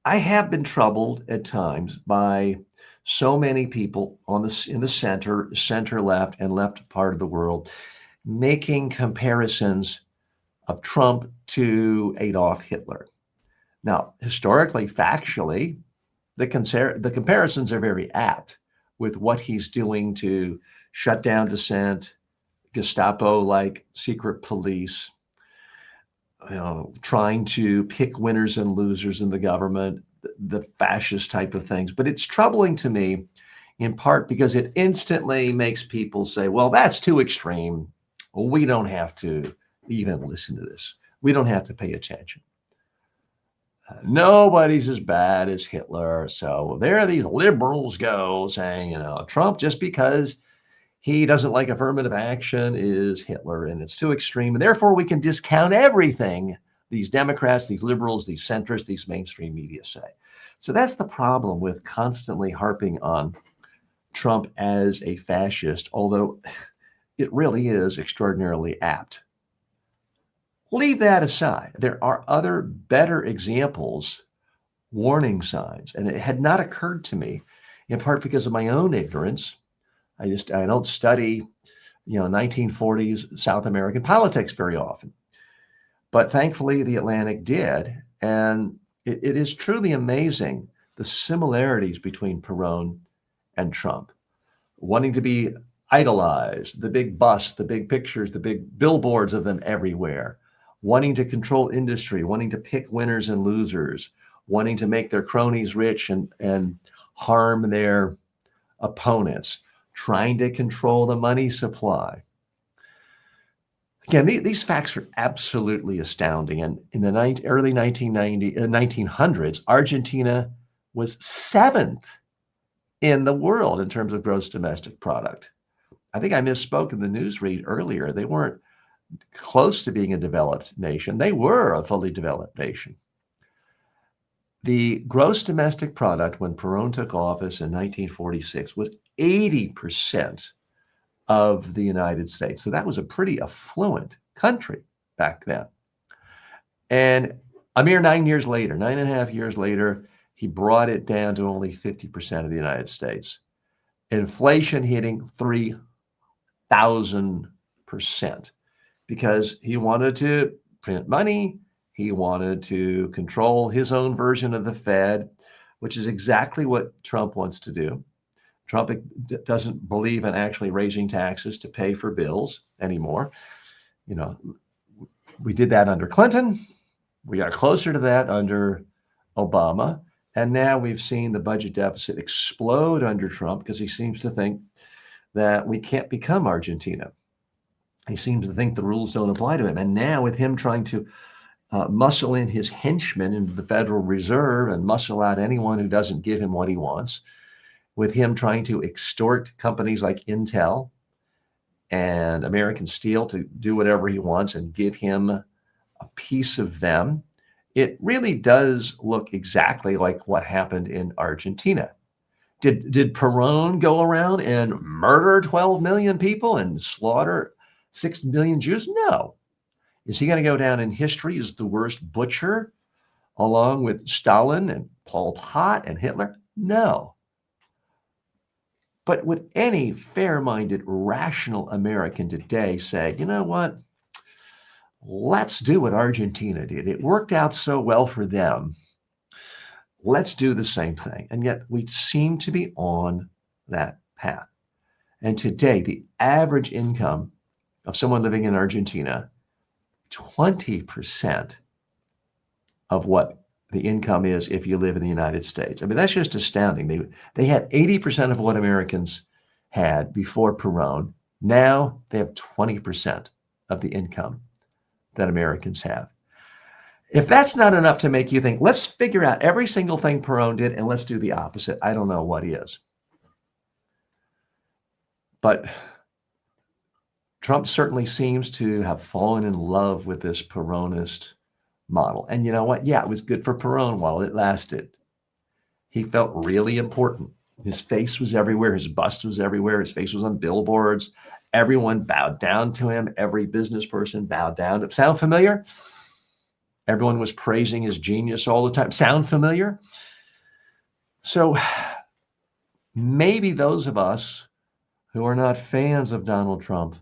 [SPEAKER 1] I have been troubled at times by so many people in the center left, and left part of the world making comparisons of Trump to Adolf Hitler. Now, historically, factually, the comparisons are very apt with what he's doing to shut down dissent, Gestapo-like secret police, trying to pick winners and losers in the government, the fascist type of things. But it's troubling to me in part because it instantly makes people say, well, that's too extreme. Well, we don't have to even listen to this. We don't have to pay attention. Nobody's as bad as Hitler. So there these liberals go saying, Trump, just because he doesn't like affirmative action, is Hitler, and it's too extreme. And therefore, we can discount everything these Democrats, these liberals, these centrists, these mainstream media say. So that's the problem with constantly harping on Trump as a fascist, although it really is extraordinarily apt. Leave that aside. There are other better examples, warning signs, and it had not occurred to me, in part because of my own ignorance. I don't study, 1940s South American politics very often. But thankfully, The Atlantic did. And it is truly amazing the similarities between Perón and Trump. Wanting to be idolized, the big bus, the big pictures, the big billboards of them everywhere. Wanting to control industry, wanting to pick winners and losers, wanting to make their cronies rich and harm their opponents, trying to control the money supply. Again, these facts are absolutely astounding. And in the early 1900s, Argentina was 7th in the world in terms of gross domestic product. I think I misspoke in the news read earlier. They weren't close to being a developed nation. They were a fully developed nation. The gross domestic product when Perón took office in 1946 was 80% of the United States. So that was a pretty affluent country back then. And a mere 9.5 years later, he brought it down to only 50% of the United States. Inflation hitting 3,000%. Because he wanted to print money, he wanted to control his own version of the Fed, which is exactly what Trump wants to do. Trump doesn't believe in actually raising taxes to pay for bills anymore. We did that under Clinton. We got closer to that under Obama. And now we've seen the budget deficit explode under Trump because he seems to think that we can't become Argentina. He seems to think the rules don't apply to him. And now with him trying to muscle in his henchmen into the Federal Reserve and muscle out anyone who doesn't give him what he wants, with him trying to extort companies like Intel and American Steel to do whatever he wants and give him a piece of them, it really does look exactly like what happened in Argentina. Did Perón go around and murder 12 million people and slaughter 6 million Jews? No. Is he going to go down in history as the worst butcher along with Stalin and Pol Pot and Hitler? No. But would any fair-minded, rational American today say, you know what? Let's do what Argentina did. It worked out so well for them. Let's do the same thing. And yet we seem to be on that path. And today, the average income of someone living in Argentina, 20% of what the income is if you live in the United States. I mean, that's just astounding. They had 80% of what Americans had before Perón. Now they have 20% of the income that Americans have. If that's not enough to make you think, let's figure out every single thing Perón did and let's do the opposite, I don't know what is. But Trump certainly seems to have fallen in love with this Peronist model. And you know what? Yeah, it was good for Perón while it lasted. He felt really important. His face was everywhere. His bust was everywhere. His face was on billboards. Everyone bowed down to him. Every business person bowed down. Sound familiar? Everyone was praising his genius all the time. Sound familiar? So maybe those of us who are not fans of Donald Trump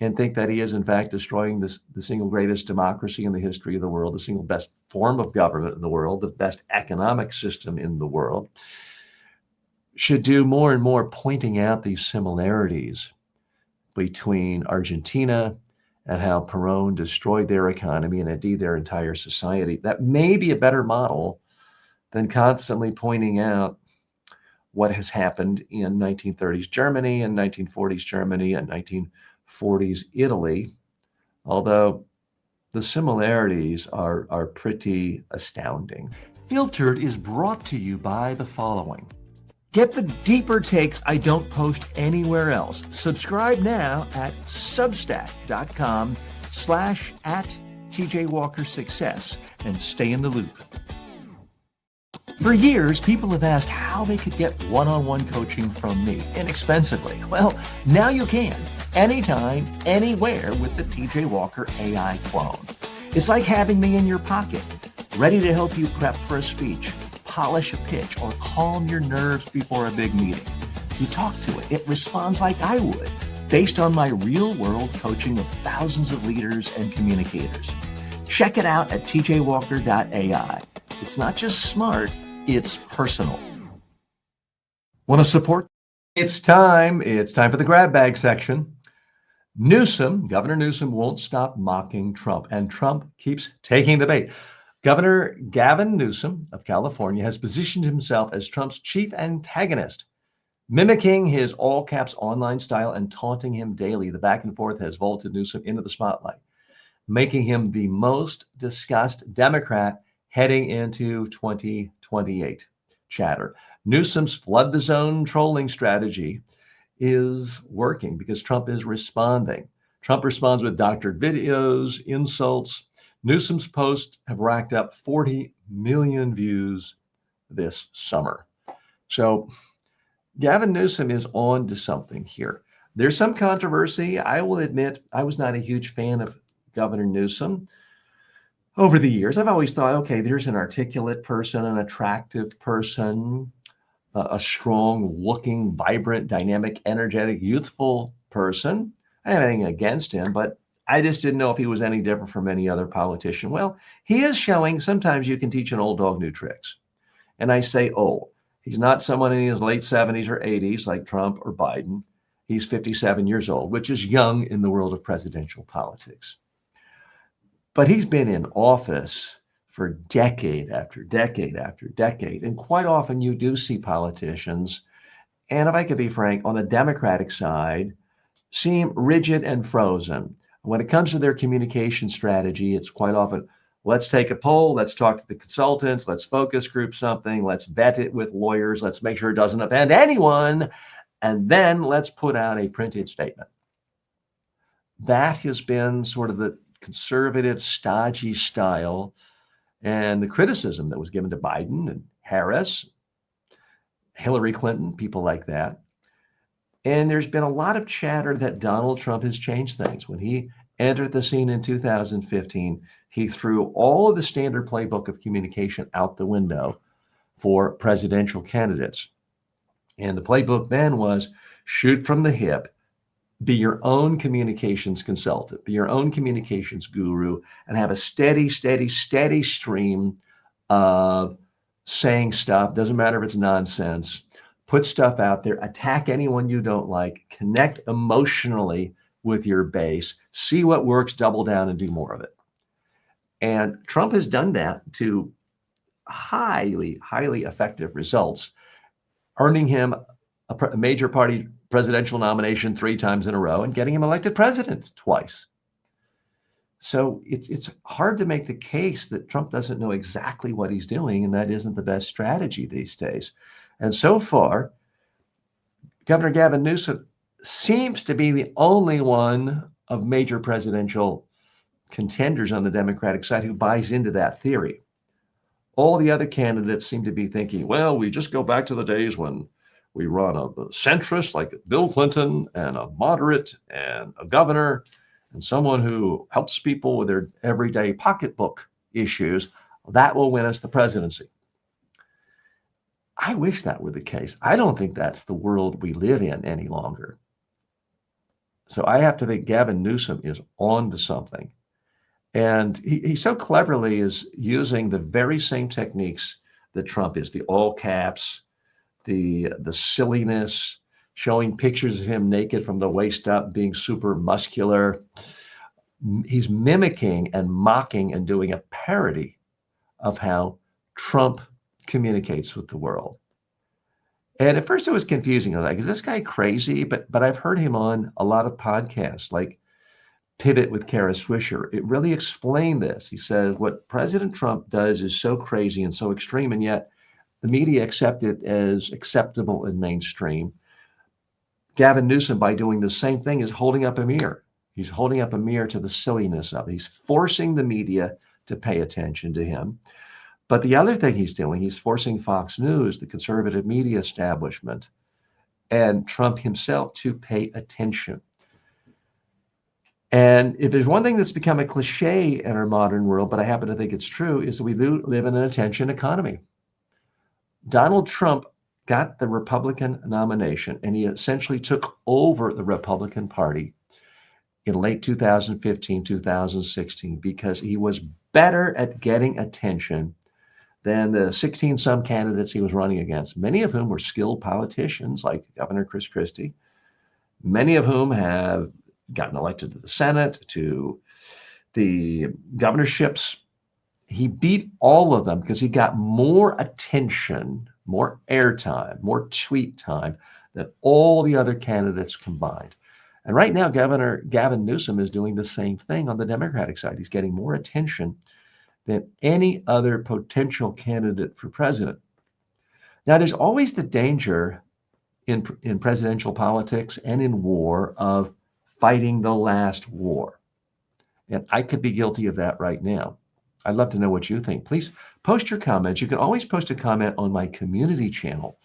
[SPEAKER 1] and think that he is, in fact, destroying the single greatest democracy in the history of the world, the single best form of government in the world, the best economic system in the world, should do more and more pointing out these similarities between Argentina and how Perón destroyed their economy and indeed their entire society. That may be a better model than constantly pointing out what has happened in 1930s Germany and 1940s Germany and 1940s Italy, although the similarities are pretty astounding. Filtered is brought to you by the following. Get the deeper takes I don't post anywhere else. Subscribe now at substack.com/@TJWalkerSuccess and stay in the loop. For years, people have asked how they could get one-on-one coaching from me inexpensively. Well, now you can, anytime, anywhere with the TJ Walker AI clone. It's like having me in your pocket, ready to help you prep for a speech, polish a pitch, or calm your nerves before a big meeting. You talk to it, it responds like I would, based on my real-world coaching of thousands of leaders and communicators. Check it out at tjwalker.ai. It's not just smart, it's personal. Want to support? It's time for the grab bag section. Governor Newsom won't stop mocking Trump, and Trump keeps taking the bait. Governor Gavin Newsom of California has positioned himself as Trump's chief antagonist, mimicking his all caps online style and taunting him daily. The back and forth has vaulted Newsom into the spotlight, making him the most discussed Democrat heading into 2028. Chatter. Newsom's flood the zone trolling strategy is working because Trump is responding. Trump responds with doctored videos, insults. Newsom's posts have racked up 40 million views this summer. So Gavin Newsom is on to something here. There's some controversy. I will admit I was not a huge fan of Governor Newsom. Over the years, I've always thought, okay, there's an articulate person, an attractive person, a strong-looking, vibrant, dynamic, energetic, youthful person. I had anything against him, but I just didn't know if he was any different from any other politician. Well, he is showing sometimes you can teach an old dog new tricks. And I say old. He's not someone in his late 70s or 80s like Trump or Biden. He's 57 years old, which is young in the world of presidential politics. But he's been in office for decade after decade after decade. And quite often you do see politicians, and if I could be frank, on the Democratic side, seem rigid and frozen. When it comes to their communication strategy, it's quite often, let's take a poll, let's talk to the consultants, let's focus group something, let's vet it with lawyers, let's make sure it doesn't offend anyone, and then let's put out a printed statement. That has been sort of the conservative, stodgy style, and the criticism that was given to Biden and Harris, Hillary Clinton, people like that. And there's been a lot of chatter that Donald Trump has changed things. When he entered the scene in 2015, he threw all of the standard playbook of communication out the window for presidential candidates. And the playbook then was shoot from the hip, be your own communications consultant, be your own communications guru, and have a steady stream of saying stuff. Doesn't matter if it's nonsense. Put stuff out there, attack anyone you don't like, connect emotionally with your base, see what works, double down and do more of it. And Trump has done that to highly effective results, earning him a major party presidential nomination 3 times in a row and getting him elected president twice. So it's hard to make the case that Trump doesn't know exactly what he's doing, and that isn't the best strategy these days. And so far, Governor Gavin Newsom seems to be the only one of major presidential contenders on the Democratic side who buys into that theory. All the other candidates seem to be thinking, well, we just go back to the days when we run a centrist like Bill Clinton and a moderate and a governor and someone who helps people with their everyday pocketbook issues. That will win us the presidency. I wish that were the case. I don't think that's the world we live in any longer. So I have to think Gavin Newsom is on to something. And he so cleverly is using the very same techniques that Trump is, the all caps, the silliness, showing pictures of him naked from the waist up, being super muscular. He's mimicking and mocking and doing a parody of how Trump communicates with the world. And at first it was confusing. I was like, is this guy crazy? But I've heard him on a lot of podcasts like Pivot with Kara Swisher. It really explained this. He says what President Trump does is so crazy and so extreme, and yet the media accept it as acceptable and mainstream. Gavin Newsom, by doing the same thing, is holding up a mirror. He's holding up a mirror to the silliness of it. He's forcing the media to pay attention to him. But the other thing he's doing, he's forcing Fox News, the conservative media establishment, and Trump himself to pay attention. And if there's one thing that's become a cliche in our modern world, but I happen to think it's true, is that we live in an attention economy. Donald Trump got the Republican nomination, and he essentially took over the Republican Party in late 2015, 2016, because he was better at getting attention than the 16-some candidates he was running against, many of whom were skilled politicians like Governor Chris Christie, many of whom have gotten elected to the Senate, to the governorships. He beat all of them because he got more attention, more airtime, more tweet time than all the other candidates combined. And right now, Governor Gavin Newsom is doing the same thing on the Democratic side. He's getting more attention than any other potential candidate for president. Now, there's always the danger in presidential politics and in war of fighting the last war. And I could be guilty of that right now. I'd love to know what you think. Please post your comments. You can always post a comment on my community channel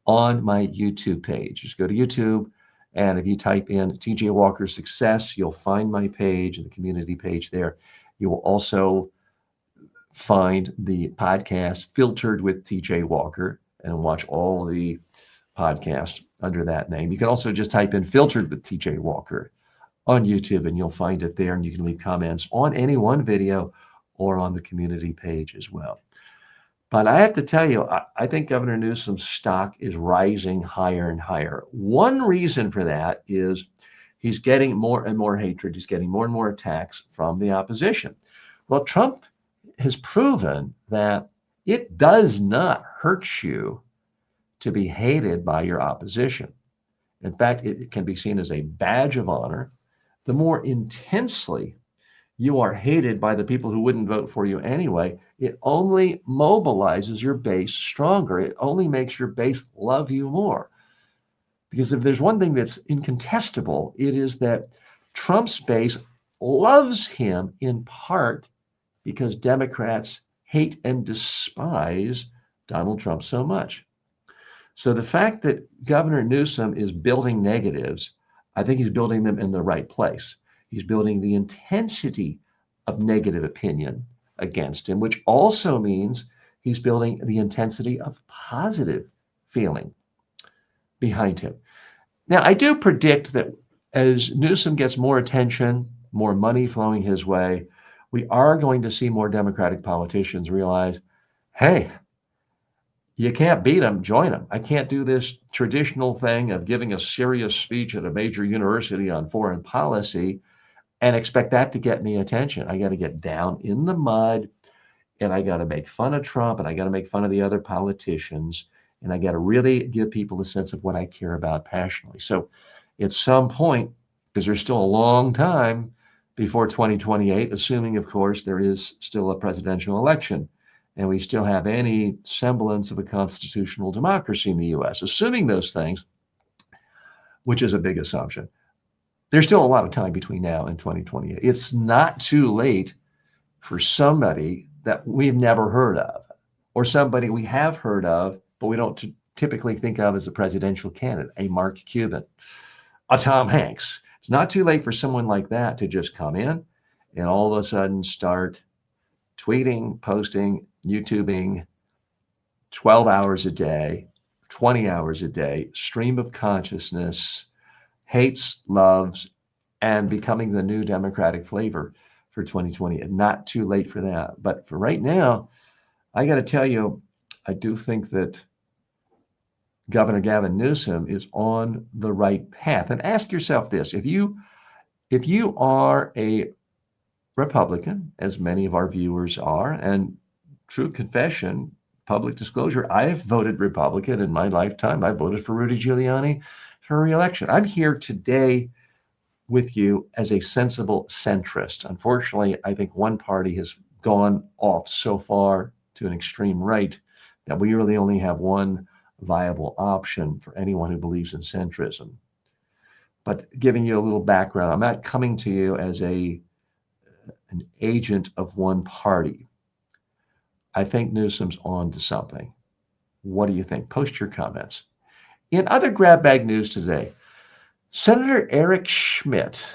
[SPEAKER 1] on my YouTube page. Just go to YouTube, and if you type in TJ Walker Success, you'll find my page and the community page there. You will also find the podcast Filtered with TJ Walker and watch all the podcasts under that name. You can also just type in Filtered with TJ Walker on YouTube and you'll find it there, and you can leave comments on any one video or on the community page as well. But I have to tell you, I think Governor Newsom's stock is rising higher and higher. One reason for that is he's getting more and more hatred. He's getting more and more attacks from the opposition. Well, Trump has proven that it does not hurt you to be hated by your opposition. In fact, it can be seen as a badge of honor. The more intensely you are hated by the people who wouldn't vote for you anyway, it only mobilizes your base stronger. It only makes your base love you more. Because if there's one thing that's incontestable, it is that Trump's base loves him in part because Democrats hate and despise Donald Trump so much. So the fact that Governor Newsom is building negatives, I think he's building them in the right place. He's building the intensity of negative opinion against him, which also means he's building the intensity of positive feeling behind him. Now, I do predict that as Newsom gets more attention, more money flowing his way, we are going to see more Democratic politicians realize, hey, you can't beat them, join them. I can't do this traditional thing of giving a serious speech at a major university on foreign policy and expect that to get me attention. I got to get down in the mud, and I got to make fun of Trump, and I got to make fun of the other politicians, and I got to really give people a sense of what I care about passionately. So at some point, because there's still a long time before 2028, assuming, of course, there is still a presidential election, and we still have any semblance of a constitutional democracy in the U.S., assuming those things, which is a big assumption. There's still a lot of time between now and 2028. It's not too late for somebody that we've never heard of, or somebody we have heard of, but we don't typically think of as a presidential candidate, a Mark Cuban, a Tom Hanks. It's not too late for someone like that to just come in and all of a sudden start tweeting, posting, YouTubing 12 hours a day, 20 hours a day, stream of consciousness, hates, loves, and becoming the new Democratic flavor for 2020. And not too late for that. But for right now, I got to tell you, I do think that Governor Gavin Newsom is on the right path. And ask yourself this: if you are a Republican, as many of our viewers are, and true confession, public disclosure, I've voted Republican in my lifetime. I voted for Rudy Giuliani for re-election. I'm here today with you as a sensible centrist. Unfortunately, I think one party has gone off so far to an extreme right that we really only have one viable option for anyone who believes in centrism. But giving you a little background, I'm not coming to you as an agent of one party. I think Newsom's on to something. What do you think? Post your comments. In other grab bag news today, Senator Eric Schmidt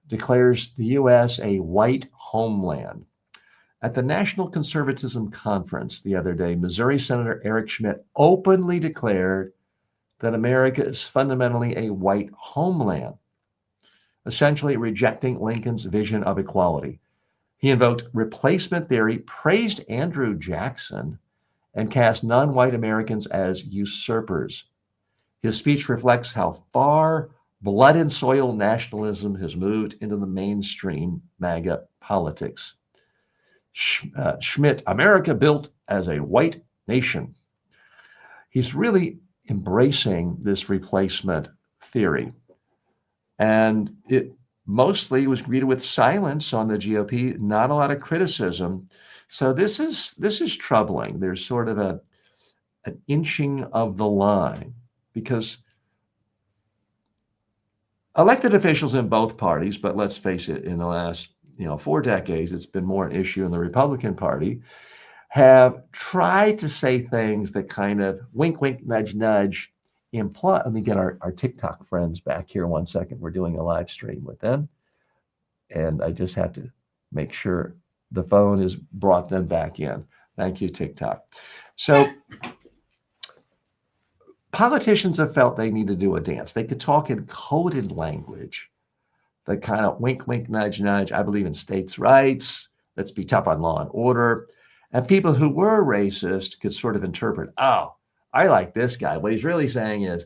[SPEAKER 1] declares the U.S. a white homeland. At the National Conservatism Conference the other day, Missouri Senator Eric Schmidt openly declared that America is fundamentally a white homeland, essentially rejecting Lincoln's vision of equality. He invoked replacement theory, praised Andrew Jackson, and cast non-white Americans as usurpers. His speech reflects how far blood and soil nationalism has moved into the mainstream MAGA politics. Schmidt, America built as a white nation. He's really embracing this replacement theory. And it mostly was greeted with silence on the GOP, not a lot of criticism. So this is troubling. There's sort of an inching of the line because elected officials in both parties, but let's face it, in the last 4 decades, it's been more an issue in the Republican Party, have tried to say things that kind of wink, wink, nudge, nudge, imply. Let me get our TikTok friends back here 1 second. We're doing a live stream with them. And I just have to make sure the phone has brought them back in. Thank you, TikTok. So politicians have felt they need to do a dance. They could talk in coded language, the kind of wink, wink, nudge, nudge. I believe in states' rights. Let's be tough on law and order. And people who were racist could sort of interpret, oh, I like this guy. What he's really saying is,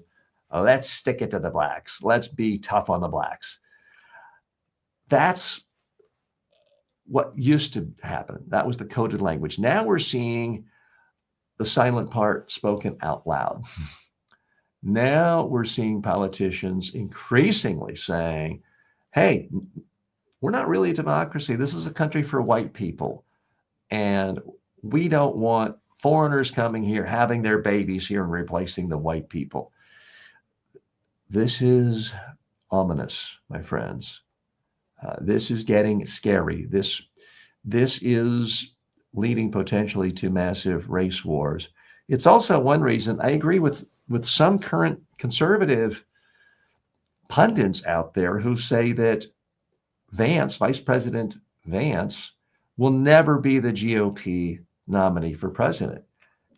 [SPEAKER 1] oh, let's stick it to the blacks. Let's be tough on the blacks. That's what used to happen. That was the coded language. Now we're seeing the silent part spoken out loud. Now we're seeing politicians increasingly saying, hey, we're not really a democracy. This is a country for white people. And we don't want foreigners coming here, having their babies here and replacing the white people. This is ominous, my friends. This is getting scary. This is leading potentially to massive race wars. It's also one reason I agree with some current conservative pundits out there who say that Vice President Vance, will never be the GOP nominee for president.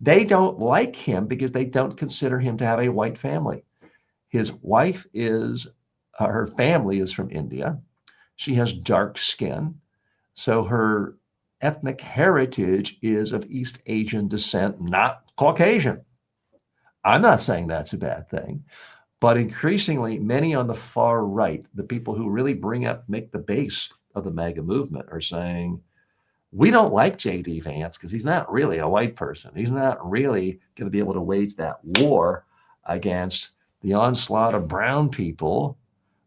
[SPEAKER 1] They don't like him because they don't consider him to have a white family. His wife her family is from India. She has dark skin. So her ethnic heritage is of East Asian descent, not Caucasian. I'm not saying that's a bad thing, but increasingly many on the far right, the people who really make the base of the MAGA movement, are saying, we don't like J.D. Vance because he's not really a white person. He's not really going to be able to wage that war against the onslaught of brown people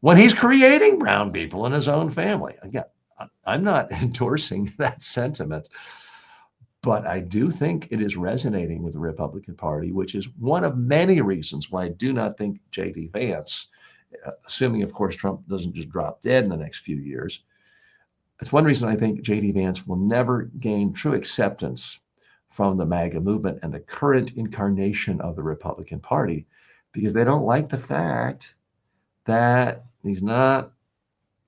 [SPEAKER 1] when he's creating brown people in his own family. Again, I'm not endorsing that sentiment, but I do think it is resonating with the Republican Party, which is one of many reasons why I do not think J.D. Vance, assuming, of course, Trump doesn't just drop dead in the next few years, it's one reason I think J.D. Vance will never gain true acceptance from the MAGA movement and the current incarnation of the Republican Party, because they don't like the fact that he's not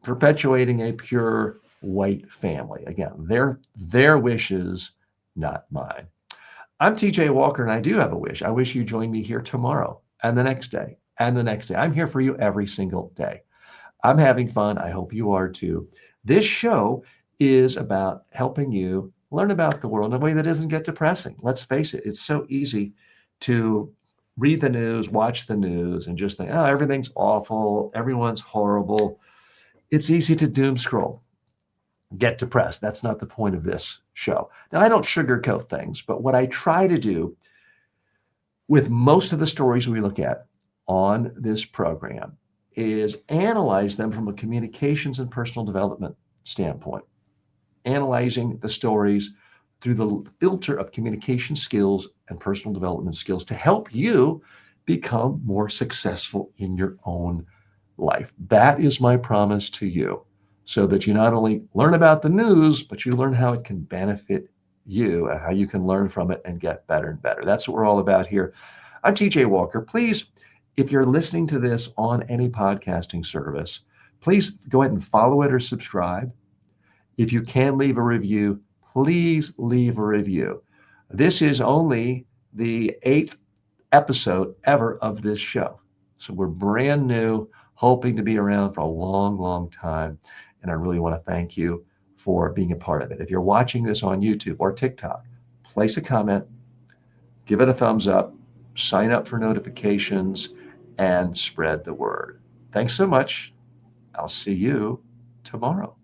[SPEAKER 1] perpetuating a pure white family. Again, their wishes, not mine. I'm TJ Walker, and I do have a wish. I wish you join me here tomorrow and the next day and the next day. I'm here for you every single day. I'm having fun. I hope you are too. This show is about helping you learn about the world in a way that doesn't get depressing. Let's face it, it's so easy to read the news, watch the news, and just think, oh, everything's awful, everyone's horrible. It's easy to doom scroll. get depressed. That's not the point of this show. Now, I don't sugarcoat things, but what I try to do with most of the stories we look at on this program is analyze them from a communications and personal development standpoint, analyzing the stories through the filter of communication skills and personal development skills to help you become more successful in your own life. That is my promise to you, so that you not only learn about the news, but you learn how it can benefit you and how you can learn from it and get better and better. That's what we're all about here. I'm TJ Walker. Please, if you're listening to this on any podcasting service, please go ahead and follow it or subscribe. If you can leave a review, please leave a review. This is only the 8th episode ever of this show. So we're brand new, hoping to be around for a long, long time. And I really want to thank you for being a part of it. If you're watching this on YouTube or TikTok, place a comment, give it a thumbs up, sign up for notifications, and spread the word. Thanks so much. I'll see you tomorrow.